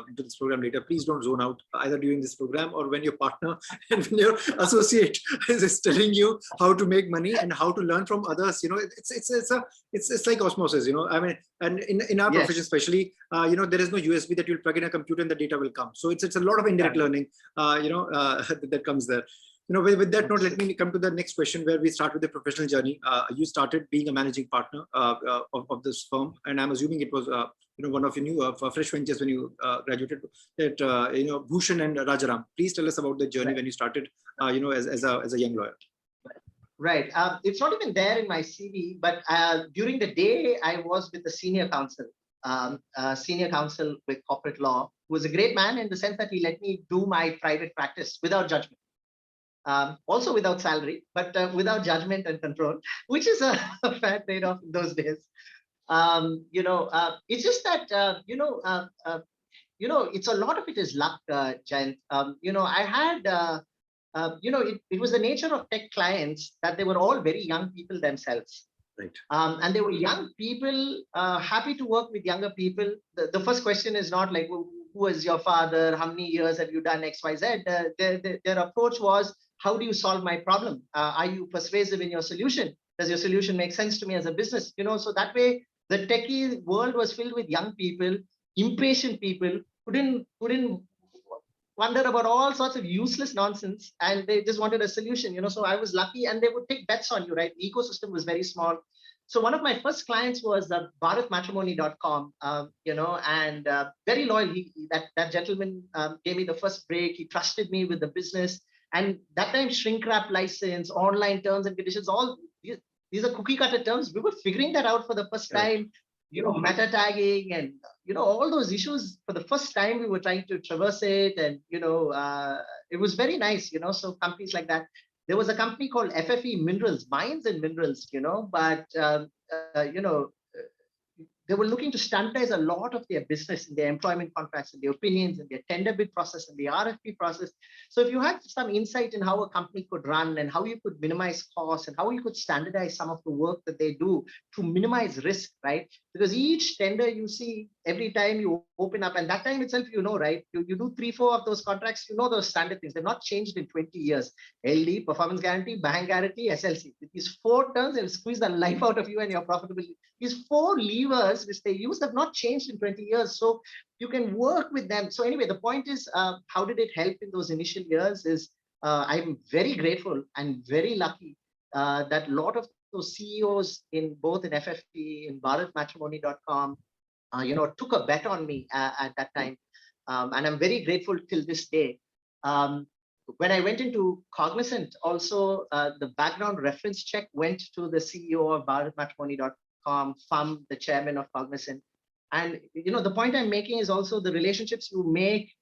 A: into this program later, please don't zone out either during this program or when your partner and when your associate is telling you how to make money and how to learn from others. It's like osmosis, I mean, and in our profession, especially, there is no USB that you'll plug in a computer and the data will come. So it's a lot of indirect learning, that comes there. With that note, let me come to the next question where we start with the professional journey. You started being a managing partner of this firm, and I'm assuming it was one of your new fresh ventures when you graduated. That Bhushan and Rajaram. Please tell us about the journey when you started, as a young lawyer.
B: Right. It's not even there in my CV, but during the day I was with the Senior Counsel. Senior Counsel with corporate law, who was a great man in the sense that he let me do my private practice without judgment. Also without salary, but without judgment and control, which is a fair trade-off in those days. It's just that, it's a lot of it is luck, Jayant. I had, it was the nature of tech clients that they were all very young people themselves.
A: Right.
B: And they were young people, happy to work with younger people. The first question is not like, who was your father? How many years have you done X, Y, Z? Their approach was, how do you solve my problem? Are you persuasive in your solution? Does your solution make sense to me as a business? So that way, the techie world was filled with young people, impatient people who didn't wonder about all sorts of useless nonsense, and they just wanted a solution. So I was lucky, and they would take bets on you, right? The ecosystem was very small. So one of my first clients was BharatMatrimony.com, and very loyal. That gentleman gave me the first break. He trusted me with the business. And that time, shrink wrap license, online terms and conditions, all these are cookie cutter terms. We were figuring that out for the first time, meta tagging and, all those issues for the first time, we were trying to traverse it. And, it was very nice, so companies like that. There was a company called FFE Minerals, Mines and Minerals, but they were looking to standardize a lot of their business in their employment contracts and their opinions and their tender bid process and the RFP process. So if you had some insight in how a company could run and how you could minimize costs and how you could standardize some of the work that they do to minimize risk, right? Because each tender you see every time you open up, and that time itself, right? You do 3-4 of those contracts, those standard things. They're not changed in 20 years. LD, performance guarantee, bank guarantee, SLC. With these 4 terms, they'll squeeze the life out of you and your profitability. These 4 levers which they use have not changed in 20 years. So you can work with them. So anyway, the point is, how did it help in those initial years is I'm very grateful and very lucky that a lot of those CEOs in both in FFP, in BharatMatrimony.com, took a bet on me at that time. And I'm very grateful till this day. When I went into Cognizant, also the background reference check went to the CEO of BharatMatrimony.com, from the chairman of Cognizant. And, the point I'm making is also the relationships you make,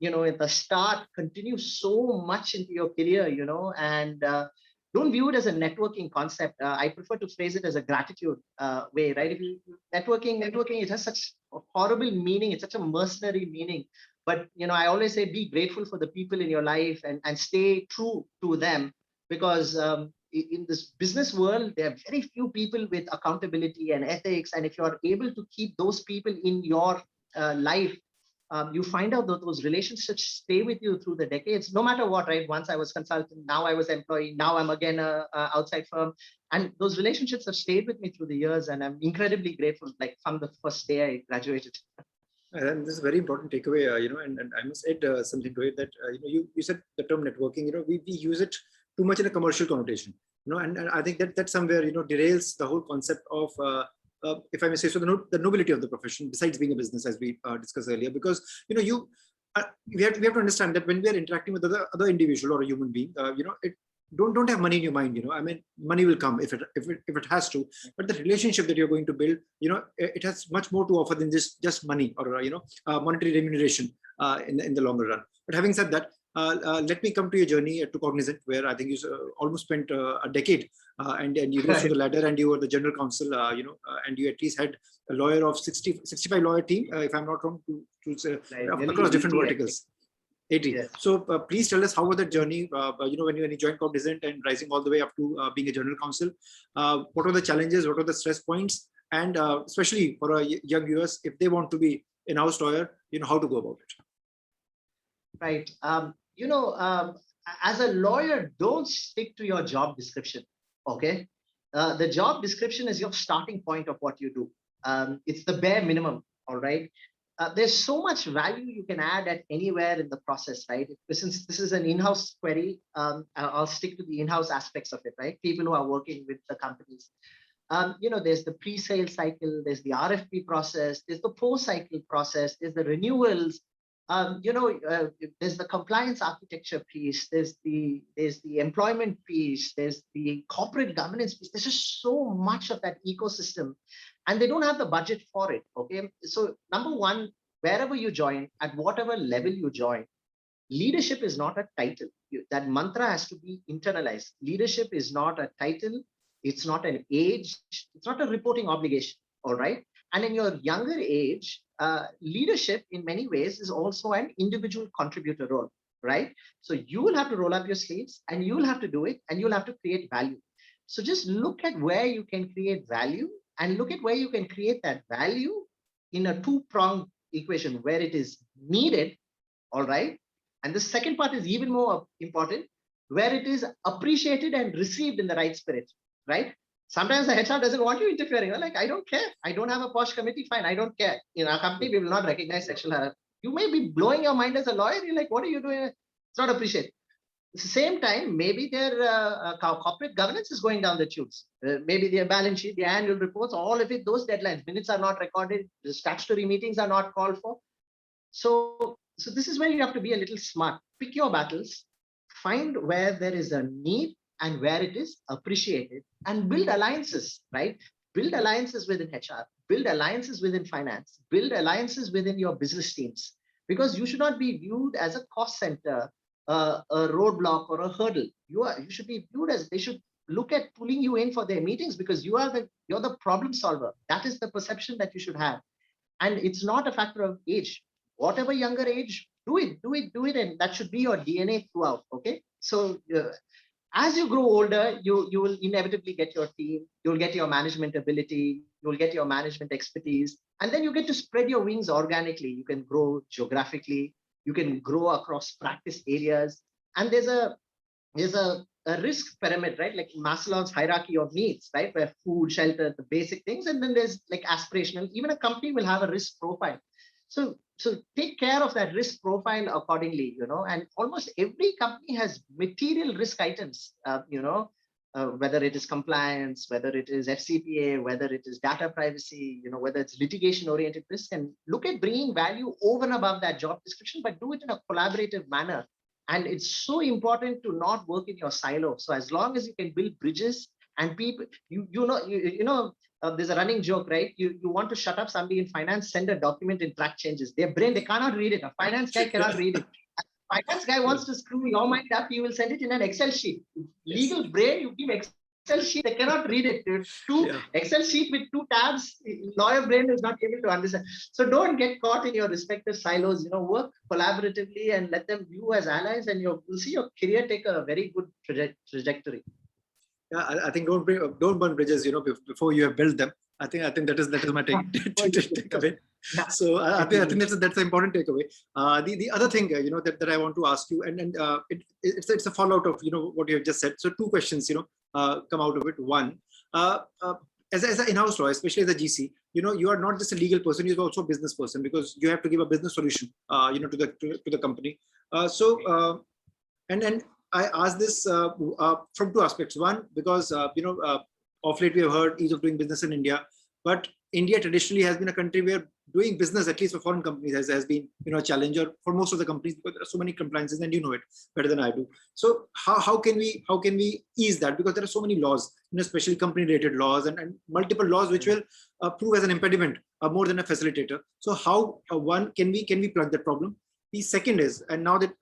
B: at the start continue so much into your career, and don't view it as a networking concept. I prefer to phrase it as a gratitude way, right? If you networking, it has such a horrible meaning. It's such a mercenary meaning. But, I always say, be grateful for the people in your life and stay true to them, because in this business world, there are very few people with accountability and ethics. And if you're able to keep those people in your life, you find out that those relationships stay with you through the decades, no matter what, right? Once I was consultant, now I was employee, now I'm again a outside firm. And those relationships have stayed with me through the years. And I'm incredibly grateful, like from the first day I graduated.
A: And this is a very important takeaway, and I must add something to it that, you said the term networking, we use it too much in a commercial connotation, and I think that somewhere, derails the whole concept of, if I may say so, the nobility of the profession, besides being a business, as we discussed earlier, because, we have to understand that when we are interacting with other individual or a human being, it don't have money in your mind. I mean, money will come if it has to, but the relationship that you're going to build, it has much more to offer than just money or monetary remuneration in the longer run. But having said that, let me come to your journey to Cognizant, where I think you almost spent a decade, and you rose to the ladder, and you were the general counsel, and you at least had a lawyer of 65 lawyer team, if I'm not wrong, across different verticals. 80. Yes. So please tell us, how was that journey, when you joined Cognizant and rising all the way up to being a general counsel? What are the challenges? What are the stress points? And especially for a young viewers, if they want to be in-house lawyer, how to go about it?
B: Right. As a lawyer, don't stick to your job description. Okay. The job description is your starting point of what you do. It's the bare minimum. All right. There's so much value you can add at anywhere in the process, right? Since this is an in-house query, I'll stick to the in-house aspects of it, right? People who are working with the companies. There's the pre-sale cycle, there's the RFP process, there's the post-cycle process, there's the renewals, there's the compliance architecture piece, there's the employment piece, there's the corporate governance piece. There's just so much of that ecosystem, and they don't have the budget for it. Okay, so number one, wherever you join, at whatever level you join, leadership is not a title. That mantra has to be internalized. Leadership is not a title. It's not an age. It's not a reporting obligation. All right. And in your younger age, leadership in many ways is also an individual contributor role, right? So you will have to roll up your sleeves and you will have to do it, and you'll have to create value. So just look at where you can create value, and look at where you can create that value in a two-pronged equation where it is needed, all right? And the second part is even more important, where it is appreciated and received in the right spirit, right? Sometimes the HR doesn't want you interfering. You're like, I don't care. I don't have a posh committee. Fine, I don't care. In our company, we will not recognize sexual harassment. You may be blowing your mind as a lawyer. You're like, what are you doing? It's not appreciated. At the same time, maybe their corporate governance is going down the tubes. Maybe their balance sheet, their annual reports, all of it, those deadlines, minutes are not recorded, the statutory meetings are not called for. So this is where you have to be a little smart. Pick your battles, find where there is a need and where it is appreciated, and build alliances, right? Build alliances within HR, build alliances within finance, build alliances within your business teams, because you should not be viewed as a cost center, a roadblock or a hurdle. You should be viewed as, they should look at pulling you in for their meetings because you're the problem solver. That is the perception that you should have. And it's not a factor of age. Whatever younger age, do it. And that should be your DNA throughout. Okay. So as you grow older, you will inevitably get your team, you'll get your management ability, you'll get your management expertise, and then you get to spread your wings organically. You can grow geographically, you can grow across practice areas. And there's a risk pyramid, right? Like Maslow's hierarchy of needs, right? Where food, shelter, the basic things, and then there's like aspirational. Even a company will have a risk profile. So take care of that risk profile accordingly, and almost every company has material risk items, whether it is compliance, whether it is FCPA, whether it is data privacy, whether it's litigation oriented risk, and look at bringing value over and above that job description, but do it in a collaborative manner. And it's so important to not work in your silo. So as long as you can build bridges and people, there's a running joke, right? You want to shut up somebody in finance, send a document in track changes. Their brain, they cannot read it. A finance guy cannot read it. A finance guy wants to screw your mind up, you will send it in an Excel sheet. Legal brain, you give Excel sheet, they cannot read it. Excel sheet with 2 tabs, lawyer brain is not able to understand. So don't get caught in your respective silos, work collaboratively and let them view as allies, and you'll see your career take a very good trajectory.
A: Yeah, I think don't burn bridges, before you have built them. I think that is my takeaway. So I think that's an important takeaway. The other thing that I want to ask you, and it's a fallout of what you have just said. So 2 questions come out of it. One, as an in-house lawyer, especially as a GC, you are not just a legal person, you're also a business person, because you have to give a business solution to the company. And I ask this from 2 aspects. One, because of late we have heard ease of doing business in India, but India traditionally has been a country where doing business, at least for foreign companies, has been a challenger for most of the companies, because there are so many compliances, and you know it better than I do. So how can we ease that? Because there are so many laws, especially company-related laws and multiple laws which will prove as an impediment more than a facilitator. So how can we plug that problem? The second is, and now that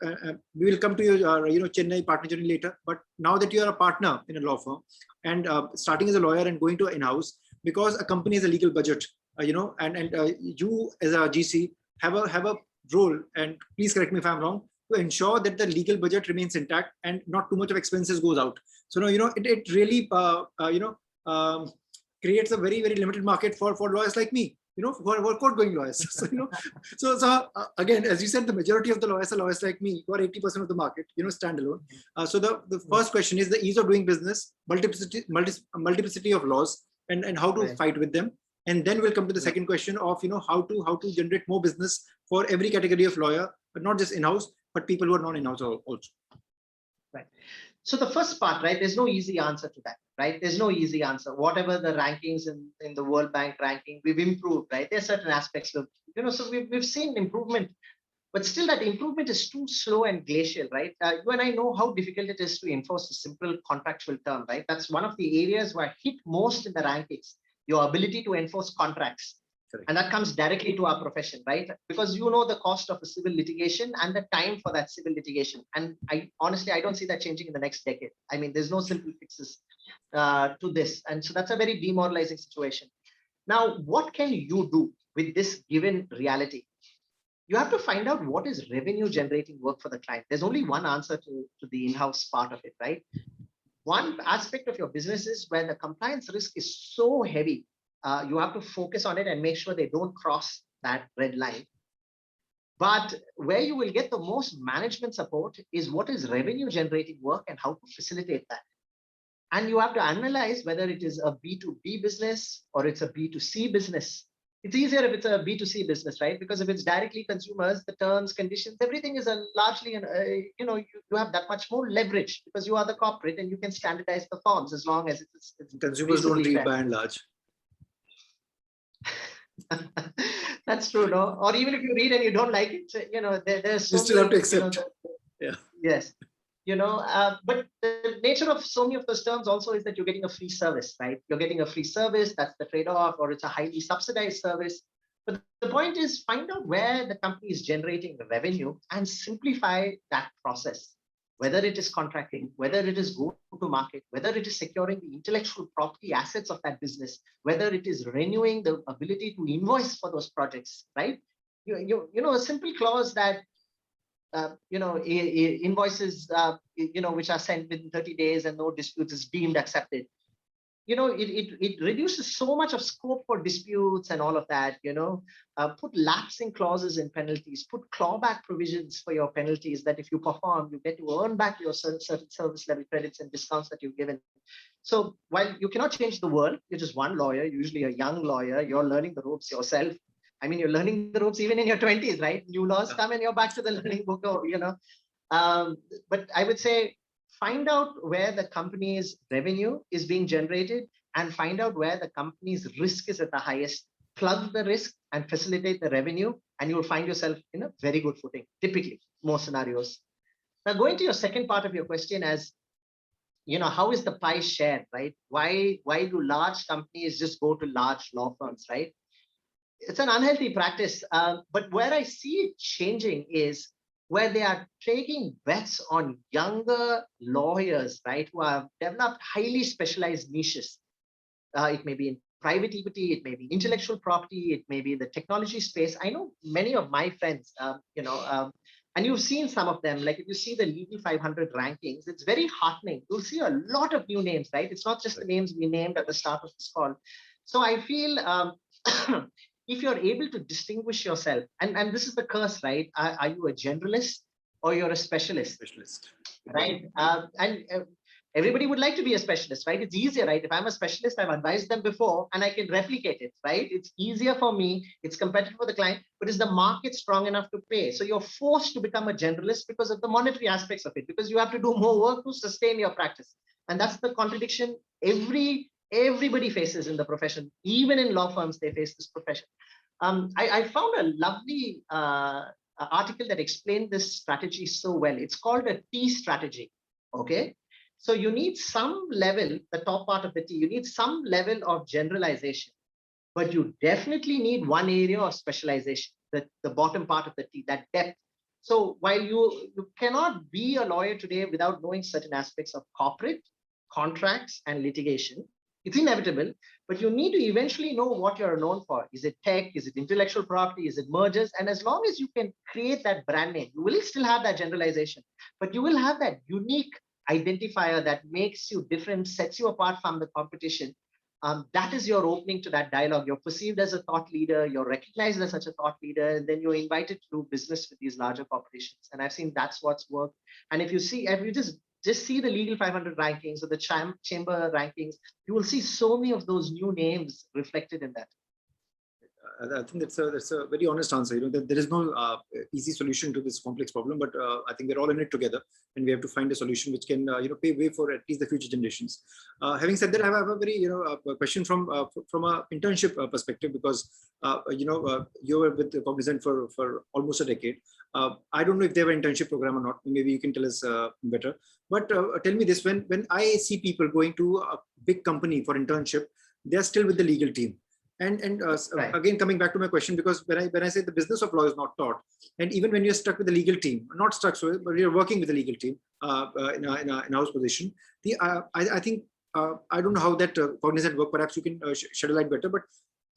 A: we will come to your Chennai partner journey later, but now that you are a partner in a law firm and starting as a lawyer and going to in-house, because a company has a legal budget, and you as a GC have a role, and please correct me if I'm wrong, to ensure that the legal budget remains intact and not too much of expenses goes out. So it really creates a very, very limited market for lawyers like me. Who are court-going lawyers. So again, as you said, the majority of the lawyers are lawyers like me, who are 80% of the market, standalone. So the first question is the ease of doing business, multiplicity of laws, and how to fight with them. And then we'll come to the second question of how to generate more business for every category of lawyer, but not just in-house, but people who are not in-house also.
B: Right. So the first part, right, there's no easy answer to that, right? There's no easy answer. Whatever the rankings in the World Bank ranking, we've improved, right? There's certain aspects of, so we've seen improvement, but still that improvement is too slow and glacial, right? You and I know how difficult it is to enforce a simple contractual term, right? That's one of the areas where I hit most in the rankings, your ability to enforce contracts. Correct. And that comes directly to our profession, right? Because the cost of a civil litigation and the time for that civil litigation. And honestly, I don't see that changing in the next decade. I mean, there's no simple fixes to this. And so that's a very demoralizing situation. Now, what can you do with this given reality? You have to find out what is revenue generating work for the client. There's only one answer to the in-house part of it, right? One aspect of your business is where the compliance risk is so heavy. You have to focus on it and make sure they don't cross that red line. But where you will get the most management support is what is revenue generating work and how to facilitate that. And you have to analyze whether it is a B2B business or it's a B2C business. It's easier if it's a B2C business, right? Because if it's directly consumers, the terms, conditions, everything is largely, you have that much more leverage because you are the corporate and you can standardize the forms as long as it's
A: consumers don't read by and large.
B: That's true, no? Or even if you read and you don't like it, there's so
A: you still have to accept. Yeah.
B: Yes. But the nature of so many of those terms also is that you're getting a free service, right? You're getting a free service, that's the trade-off, or it's a highly subsidized service. But the point is, find out where the company is generating the revenue and simplify that process. whether it is contracting, whether it is go to market, whether it is securing the intellectual property assets of that business, whether it is renewing the ability to invoice for those projects, right? A simple clause that invoices, which are sent within 30 days and no disputes is deemed accepted. It reduces so much of scope for disputes and all of that, put lapsing clauses in penalties, put clawback provisions for your penalties that if you perform, you get to earn back your certain service level credits and discounts that you've given. So while you cannot change the world, you're just one lawyer, usually a young lawyer, you're learning the ropes yourself. I mean, you're learning the ropes even in your 20s, right? New laws come and you're back to the learning book, but I would say, find out where the company's revenue is being generated and find out where the company's risk is at the highest. Plug the risk and facilitate the revenue, and you'll find yourself in a very good footing, typically, most scenarios. Now, going to your second part of your question as, how is the pie shared, right? Why do large companies just go to large law firms, right? It's an unhealthy practice. But where I see it changing is where they are taking bets on younger lawyers, right, who have developed highly specialized niches. It may be in private equity, it may be intellectual property, it may be the technology space. I know many of my friends, and you've seen some of them, like if you see the Legal 500 rankings, it's very heartening. You'll see a lot of new names, right? It's not just the names we named at the start of this call. So I feel if you're able to distinguish yourself, and this is the curse, right? Are you a generalist or you're a specialist? Right? Everybody would like to be a specialist, right? It's easier, right? If I'm a specialist, I've advised them before and I can replicate it, right? It's easier for me. It's competitive for the client, but is the market strong enough to pay? So you're forced to become a generalist because of the monetary aspects of it, because you have to do more work to sustain your practice. And that's the contradiction everybody faces in the profession. Even in law firms, they face this profession. I found a lovely article that explained this strategy so well. It's called a T strategy, okay? So you need some level, the top part of the T, you need some level of generalization, but you definitely need one area of specialization, the bottom part of the T, that depth. So while you cannot be a lawyer today without knowing certain aspects of corporate, contracts, and litigation, it's inevitable, but you need to eventually know what you're known for. Is it tech? Is it intellectual property? Is it mergers? And as long as you can create that brand name, you will still have that generalization, but you will have that unique identifier that makes you different, sets you apart from the competition. That is your opening to that dialogue. You're perceived as a thought leader, you're recognized as such a thought leader, and then you're invited to do business with these larger corporations. And I've seen that's what's worked. And if you just see the Legal 500 rankings or the chamber rankings, you will see so many of those new names reflected in that.
A: I think that's a very honest answer. There is no easy solution to this complex problem, but I think we're all in it together, and we have to find a solution which can pave way for at least the future generations. Having said that, I have a very a question from a internship perspective, because you were with Cognizant for almost a decade. I don't know if they have an internship program or not. Maybe you can tell us better. But tell me this: when I see people going to a big company for internship, they are still with the legal team. And
B: Right.
A: Again, coming back to my question, because when I say the business of law is not taught, and even when you're stuck with the legal team, not stuck, but you're working with the legal team in a in-house position, I think I don't know how that Cognizant work. Perhaps you can shed a light better. But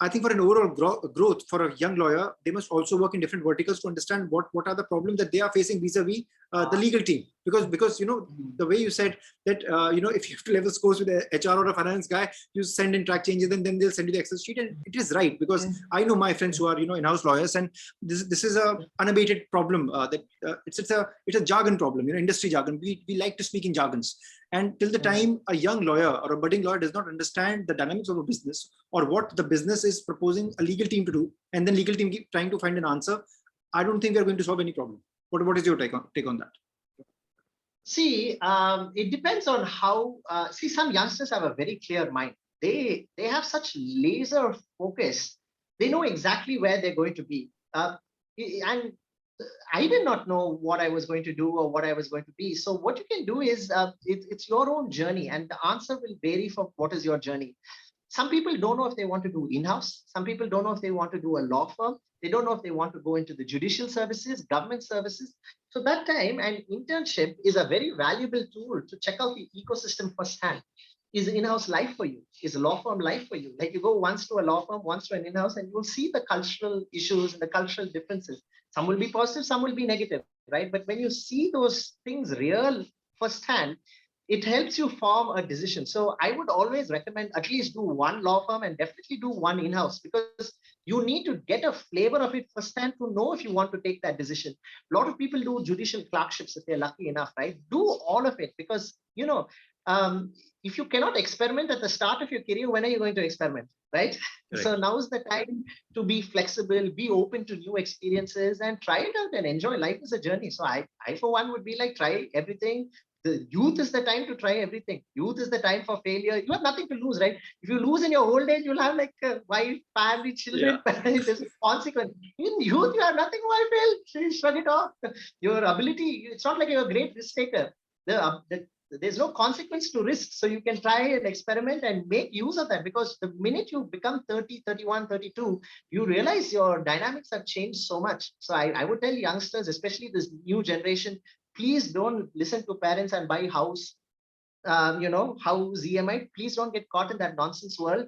A: I think for an overall growth for a young lawyer, they must also work in different verticals to understand what are the problems that they are facing vis-a-vis the legal team. Because the way you said that if you have to level scores with the HR or a finance guy, you send in track changes and then they'll send you the Excel sheet, and it is right, because I know my friends who are in-house lawyers, and this is a unabated problem that it's a jargon problem, industry jargon. We like to speak in jargons. And till the time a young lawyer or a budding lawyer does not understand the dynamics of a business or what the business is proposing a legal team to do, and then legal team keep trying to find an answer, I don't think we're going to solve any problem. What is your take on that?
B: See, it depends on how. Some youngsters have a very clear mind. They have such laser focus. They know exactly where they're going to be. And I did not know what I was going to do or what I was going to be. So what you can do is it's your own journey, and the answer will vary for what is your journey. some people don't know if they want to do in-house. Some people don't know if they want to do a law firm. They don't know if they want to go into the judicial services, government services. So that time, an internship is a very valuable tool to check out the ecosystem firsthand. Is in-house life for you? Is a law firm life for you? Like you go once to a law firm, once to an in-house, and you'll see the cultural issues and the cultural differences. Some will be positive, some will be negative, right? But when you see those things real firsthand, it helps you form a decision. So I would always recommend at least do one law firm and definitely do one in-house, because you need to get a flavor of it firsthand to know if you want to take that decision. A lot of people do judicial clerkships if they're lucky enough, right? Do all of it, because, if you cannot experiment at the start of your career, when are you going to experiment, right?
A: Correct.
B: So now is the time to be flexible, be open to new experiences and try it out and enjoy. Life is a journey. So I for one would be like, try everything. The youth is the time to try everything. Youth is the time for failure. You have nothing to lose, right? If you lose in your old age, you'll have like a wife, family, children. There's a consequence. In youth, you have nothing. Why fail? Shrug it off. Your ability, it's not like you're a great risk taker. There's no consequence to risk. So you can try and experiment and make use of that, because the minute you become 30, 31, 32, you realize your dynamics have changed so much. So I would tell youngsters, especially this new generation, please don't listen to parents and buy house, house EMI. Please don't get caught in that nonsense world.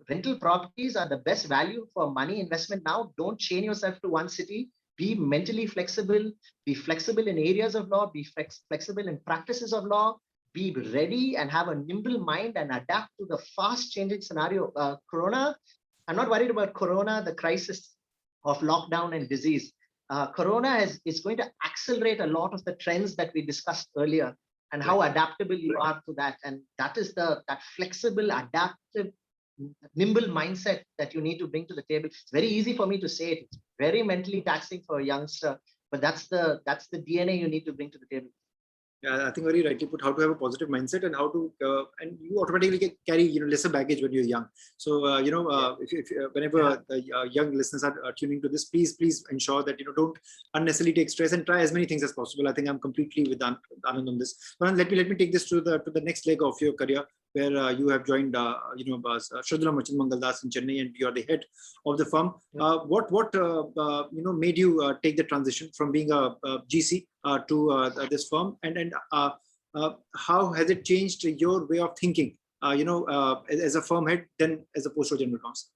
B: Rental properties are the best value for money investment now. Don't chain yourself to one city. Be mentally flexible. Be flexible in areas of law. Be flexible in practices of law. Be ready and have a nimble mind and adapt to the fast changing scenario. Corona, I'm not worried about Corona, the crisis of lockdown and disease. Corona is going to accelerate a lot of the trends that we discussed earlier, and how adaptable you are to that. And that is that flexible, adaptive, nimble mindset that you need to bring to the table. It's very easy for me to say it. It's very mentally taxing for a youngster, but that's the DNA you need to bring to the table.
A: Yeah, I think very rightly put, how to have a positive mindset and how to, and you automatically carry, lesser baggage when you're young. So, whenever young listeners are tuning to this, please ensure that, don't unnecessarily take stress and try as many things as possible. I think I'm completely with Anand on this. But let me take this to the next leg of your career, where you have joined, Shardul Amarchand Mangaldas in Chennai, and you are the head of the firm. What made you take the transition from being a GC to this firm, and how has it changed your way of thinking, as a firm head, then as opposed to general counsel?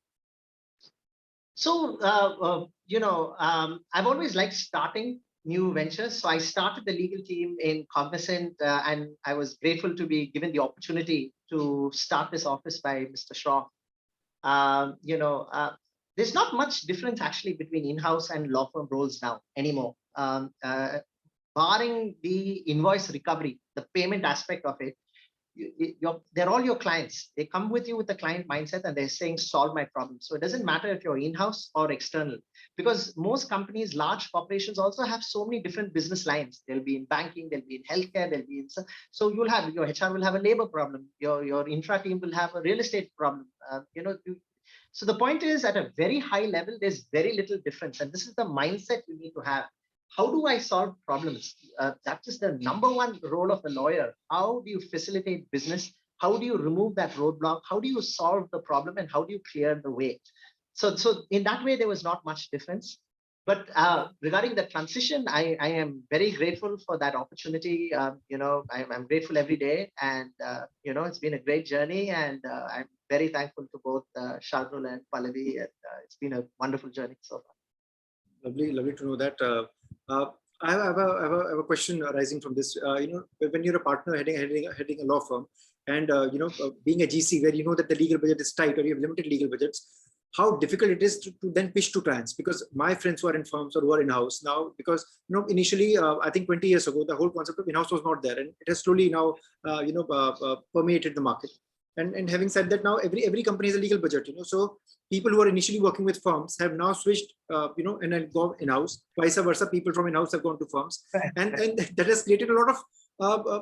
B: So, I've always liked starting new ventures. So I started the legal team in Cognizant, and I was grateful to be given the opportunity to start this office by Mr. Shaw. There's not much difference actually between in-house and law firm roles now anymore. Barring the invoice recovery, the payment aspect of it, they're all your clients. They come with you with the client mindset and they're saying, solve my problem. So it doesn't matter if you're in-house or external, because most companies, large corporations also have so many different business lines. They'll be in banking, they'll be in healthcare, they'll be in, so you'll have, your HR will have a labor problem. Your infra team will have a real estate problem. So the point is, at a very high level, there's very little difference. And this is the mindset you need to have. How do I solve problems? That is the number one role of the lawyer. How do you facilitate business? How do you remove that roadblock? How do you solve the problem? And how do you clear the way? So in that way, there was not much difference. But regarding the transition, I am very grateful for that opportunity. I'm grateful every day. And, it's been a great journey. And I'm very thankful to both Shardul and Pallavi. And it's been a wonderful journey so far.
A: Lovely to know that. I have a question arising from this. When you're a partner heading a law firm, and being a GC, where you know that the legal budget is tight or you have limited legal budgets, how difficult it is to then pitch to clients. Because my friends who are in firms or who are in-house now, because initially I think 20 years ago the whole concept of in-house was not there, and it has slowly now permeated the market. And having said that, now every company has a legal budget, so people who are initially working with firms have now switched, and then gone in-house. Vice versa, people from in-house have gone to firms, and that has created a lot of,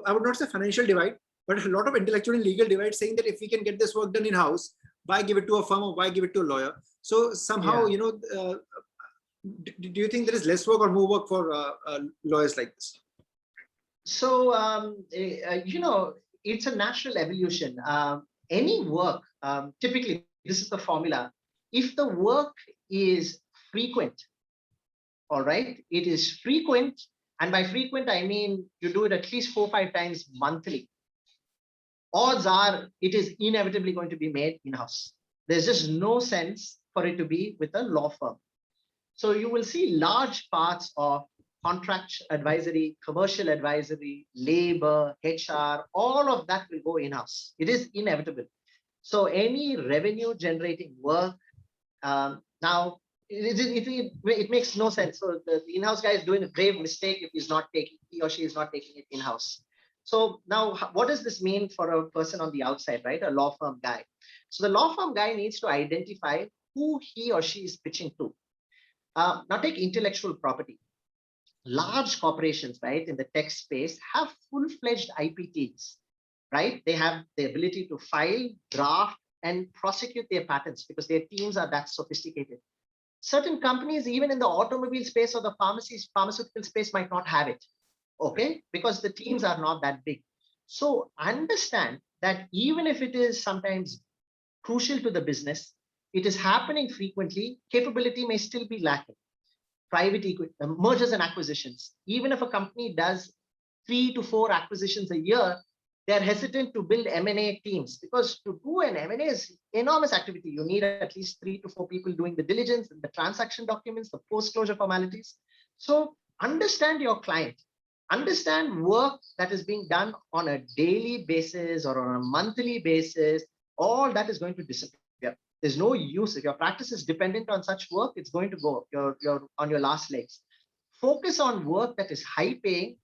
A: I would not say financial divide, but a lot of intellectual and legal divide, saying that if we can get this work done in-house, why give it to a firm or why give it to a lawyer? So somehow, do you think there is less work or more work for lawyers like this?
B: So, it's a natural evolution. any work, typically, this is the formula. If the work is frequent, all right, it is frequent. And by frequent, I mean you do it at least 4 or 5 times monthly. Odds are it is inevitably going to be made in-house. There's just no sense for it to be with a law firm. So you will see large parts of contract advisory, commercial advisory, labor, HR, all of that will go in-house. It is inevitable. So any revenue generating work, now it makes no sense. So the in-house guy is doing a grave mistake if he or she is not taking it in-house. So now what does this mean for a person on the outside, right? A law firm guy. So the law firm guy needs to identify who he or she is pitching to. Now take intellectual property. Large corporations, right, in the tech space have full-fledged IP teams, right? They have the ability to file, draft, and prosecute their patents because their teams are that sophisticated. Certain companies, even in the automobile space or the pharmaceutical space, might not have it, okay? Because the teams are not that big. So understand that even if it is sometimes crucial to the business, it is happening frequently, capability may still be lacking. Private equity, mergers and acquisitions. Even if a company does 3 to 4 acquisitions a year, they're hesitant to build M&A teams because to do an M&A is enormous activity. You need at least 3 to 4 people doing the diligence, the transaction documents, the post-closure formalities. So understand your client, understand work that is being done on a daily basis or on a monthly basis. All that is going to disappear. There's no use. If your practice is dependent on such work, it's going to go. You're on your last legs. Focus on work that is high paying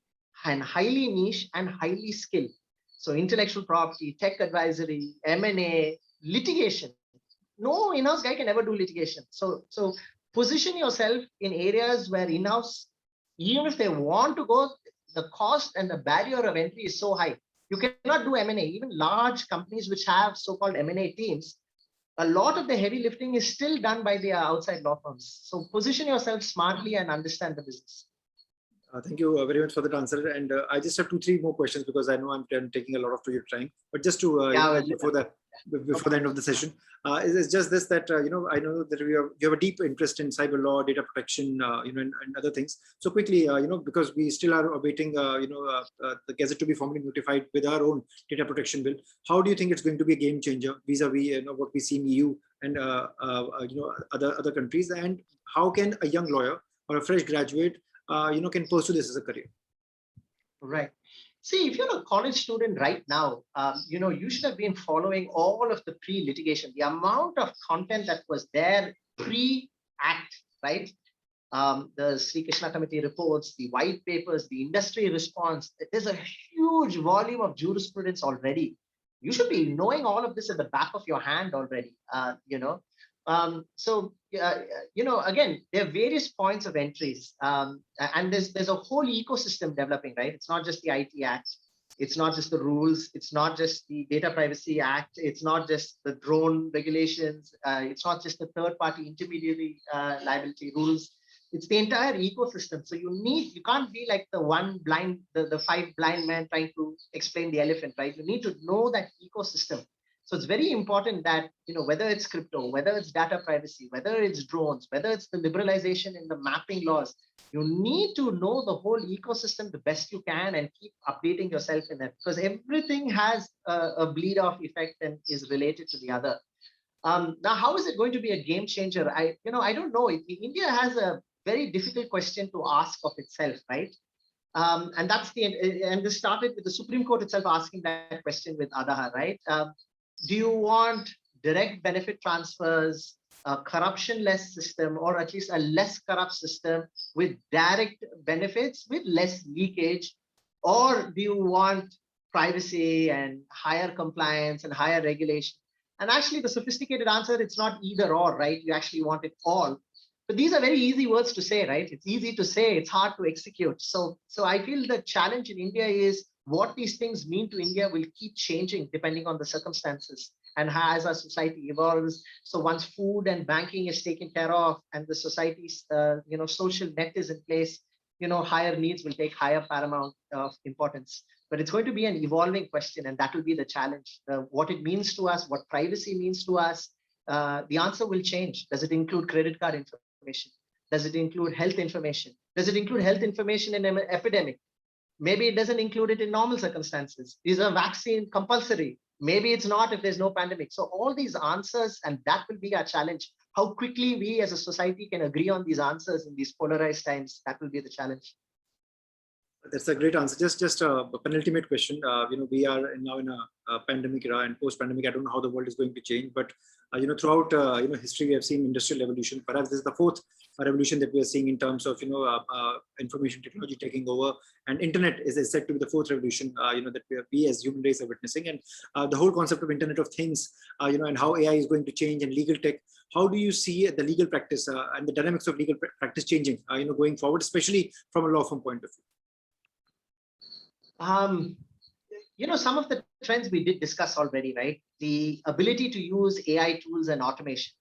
B: and highly niche and highly skilled. So intellectual property, tech advisory, M&A, litigation. No in-house guy can ever do litigation. So position yourself in areas where in-house, even if they want to go, the cost and the barrier of entry is so high. You cannot do M&A. Even large companies which have so-called M&A teams, a lot of the heavy lifting is still done by the outside law firms. So position yourself smartly and understand the business.
A: Thank you very much for that answer. And I just have 2-3 more questions because I know I'm taking a lot of your time. But just to before the end of the session, it's just this that I know that you have a deep interest in cyber law, data protection, and other things. So quickly, because we still are awaiting the Gazette to be formally notified with our own data protection bill. How do you think it's going to be a game changer vis-a-vis what we see in EU and other countries? And how can a young lawyer or a fresh graduate can pursue this as a career?
B: Right. See, if you're a college student right now, you should have been following all of the pre-litigation, the amount of content that was there pre-act, right? The Sri Krishna Committee reports, the white papers, the industry response. There's a huge volume of jurisprudence already. You should be knowing all of this at the back of your hand already, again, there are various points of entries, and there's a whole ecosystem developing, right? It's not just the IT Act, it's not just the rules, it's not just the Data Privacy Act, it's not just the drone regulations, it's not just the third-party intermediary liability rules. It's the entire ecosystem. So you can't be like the 5 blind men trying to explain the elephant, right? You need to know that ecosystem. So it's very important that, whether it's crypto, whether it's data privacy, whether it's drones, whether it's the liberalization in the mapping laws, you need to know the whole ecosystem the best you can and keep updating yourself in that, because everything has a bleed off effect and is related to the other. Now, how is it going to be a game changer? I don't know. India has a very difficult question to ask of itself, right? And this started with the Supreme Court itself asking that question with Aadhaar, right? Do you want direct benefit transfers, a corruption-less system, or at least a less corrupt system with direct benefits with less leakage? Or do you want privacy and higher compliance and higher regulation? And actually, the sophisticated answer, it's not either or, right? You actually want it all. But these are very easy words to say, right? It's easy to say, it's hard to execute. So I feel the challenge in India is what these things mean to India will keep changing depending on the circumstances and as our society evolves. So once food and banking is taken care of and the society's social net is in place, higher needs will take higher paramount of importance. But it's going to be an evolving question, and that will be the challenge. What it means to us, what privacy means to us, the answer will change. Does it include credit card information? Does it include health information? Does it include health information in an epidemic? Maybe it doesn't include it in normal circumstances. Is a vaccine compulsory? Maybe it's not if there's no pandemic. So all these answers, and that will be our challenge. How quickly we as a society can agree on these answers in these polarized times, that will be the challenge.
A: That's a great answer. Just a penultimate question. We are now in a pandemic era and post-pandemic. I don't know how the world is going to change, but throughout history, we have seen industrial revolution. Perhaps this is the fourth revolution that we are seeing in terms of information technology taking over, and internet is said to be the fourth revolution. That we as human race are witnessing, and the whole concept of Internet of Things, and how AI is going to change, and legal tech. How do you see the legal practice and the dynamics of legal practice changing, going forward, especially from a law firm point of view?
B: Some of the trends we did discuss already, right? The ability to use AI tools and automation.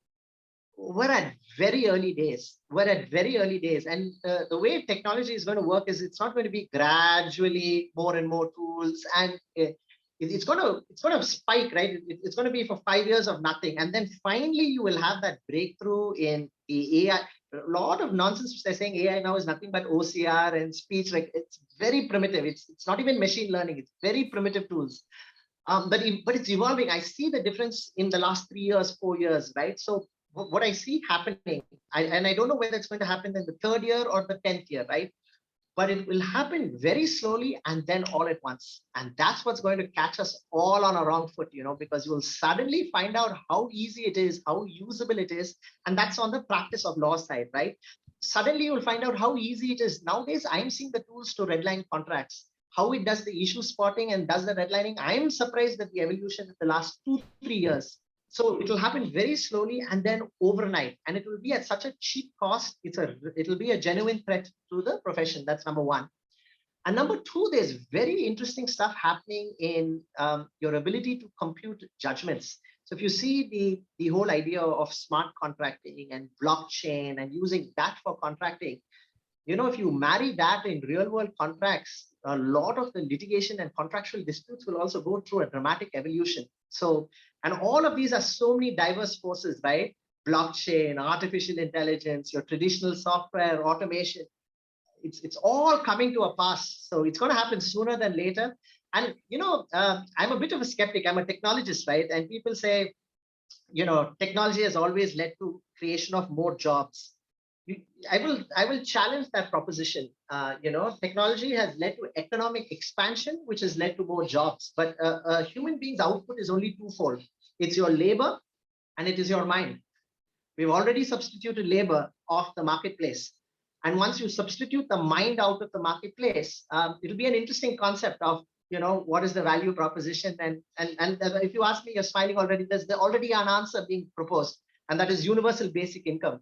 B: We're at very early days. And the way technology is going to work is it's not going to be gradually more and more tools, and it's going to spike, right? It's going to be for 5 years of nothing, and then finally you will have that breakthrough in the AI. A lot of nonsense they're saying AI now is nothing but OCR and speech. Like, it's very primitive. It's not even machine learning. It's very primitive tools. But it's evolving. I see the difference in the last 3 years, 4 years, right? So what I see happening, and I don't know whether it's going to happen in the 3rd year or the 10th year, right? But it will happen very slowly and then all at once. And that's what's going to catch us all on a wrong foot, because you will suddenly find out how easy it is, how usable it is. And that's on the practice of law side, right? Suddenly you'll find out how easy it is. Nowadays, I'm seeing the tools to redline contracts, how it does the issue spotting and does the redlining. I'm surprised at the evolution in the last 2-3 years. So it will happen very slowly and then overnight, and it will be at such a cheap cost. It'll be a genuine threat to the profession. That's number one. And number two, there's very interesting stuff happening in your ability to compute judgments. So if you see the whole idea of smart contracting and blockchain and using that for contracting, if you marry that in real world contracts, a lot of the litigation and contractual disputes will also go through a dramatic evolution. So, and all of these are so many diverse forces, right? Blockchain, artificial intelligence, your traditional software, automation, it's all coming to a pass. So it's going to happen sooner than later. And, I'm a bit of a skeptic. I'm a technologist, right? And people say, technology has always led to creation of more jobs. I will challenge that proposition. Technology has led to economic expansion, which has led to more jobs. But a human being's output is only twofold. It's your labor and it is your mind. We've already substituted labor off the marketplace. And once you substitute the mind out of the marketplace, it'll be an interesting concept of, what is the value proposition? And if you ask me, you're smiling already. There's already an answer being proposed, and that is universal basic income.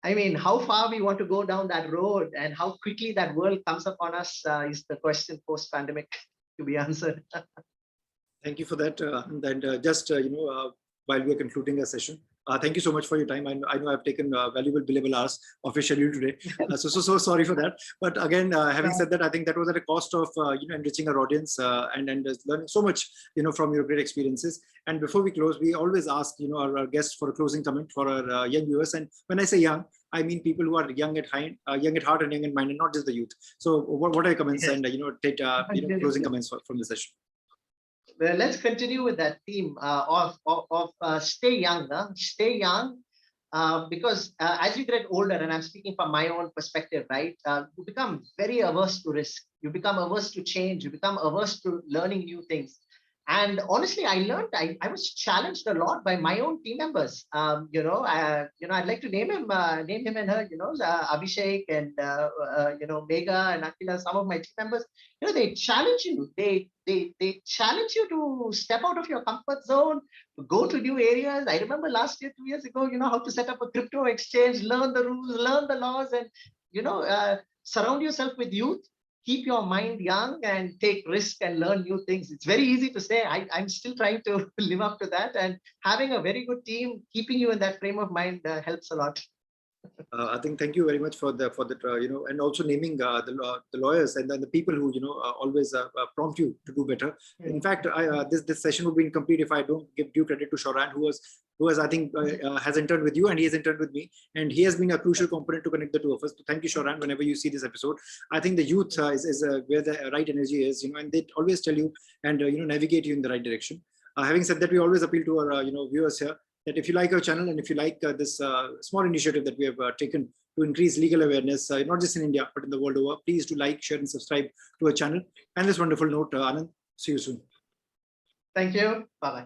B: I mean, how far we want to go down that road and how quickly that world comes upon us is the question post-pandemic to be answered.
A: Thank you for that. While we are concluding our session, thank you so much for your time. I know I've taken valuable billable hours of your schedule today. So sorry for that. But again, having said that, I think that was at a cost of enriching our audience and learning so much from your great experiences. And before we close, we always ask our guests for a closing comment for our young viewers. And when I say young, I mean people who are young at heart and young in mind, and not just the youth. So what are your comments and take closing comments from the session?
B: Well, let's continue with that theme of stay young. Stay young, because as you get older, and I'm speaking from my own perspective, right? You become very averse to risk. You become averse to change. You become averse to learning new things. And honestly, I learned. I was challenged a lot by my own team members. I'd like to name him and her. Abhishek and Megha and Akila, some of my team members. They challenge you. They challenge you to step out of your comfort zone, to go to new areas. I remember last year, 2 years ago, how to set up a crypto exchange, learn the rules, learn the laws, and surround yourself with youth. Keep your mind young and take risk and learn new things. It's very easy to say. I'm still trying to live up to that. And having a very good team, keeping you in that frame of mind helps a lot.
A: I think thank you very much for the and also naming the lawyers and then the people who always prompt you to do better. In fact, this session would be incomplete if I don't give due credit to Shauran, who has I think has interned with you, and he has interned with me, and he has been a crucial component to connect the two of us. So thank you, Shauran. Whenever you see this episode, I think the youth is where the right energy is, and they always tell you and navigate you in the right direction. Having said that, we always appeal to our viewers here that if you like our channel and if you like this small initiative that we have taken to increase legal awareness, not just in India, but in the world over, please do like, share, and subscribe to our channel. And this wonderful note, Anand, see you soon.
B: Thank you. Bye-bye.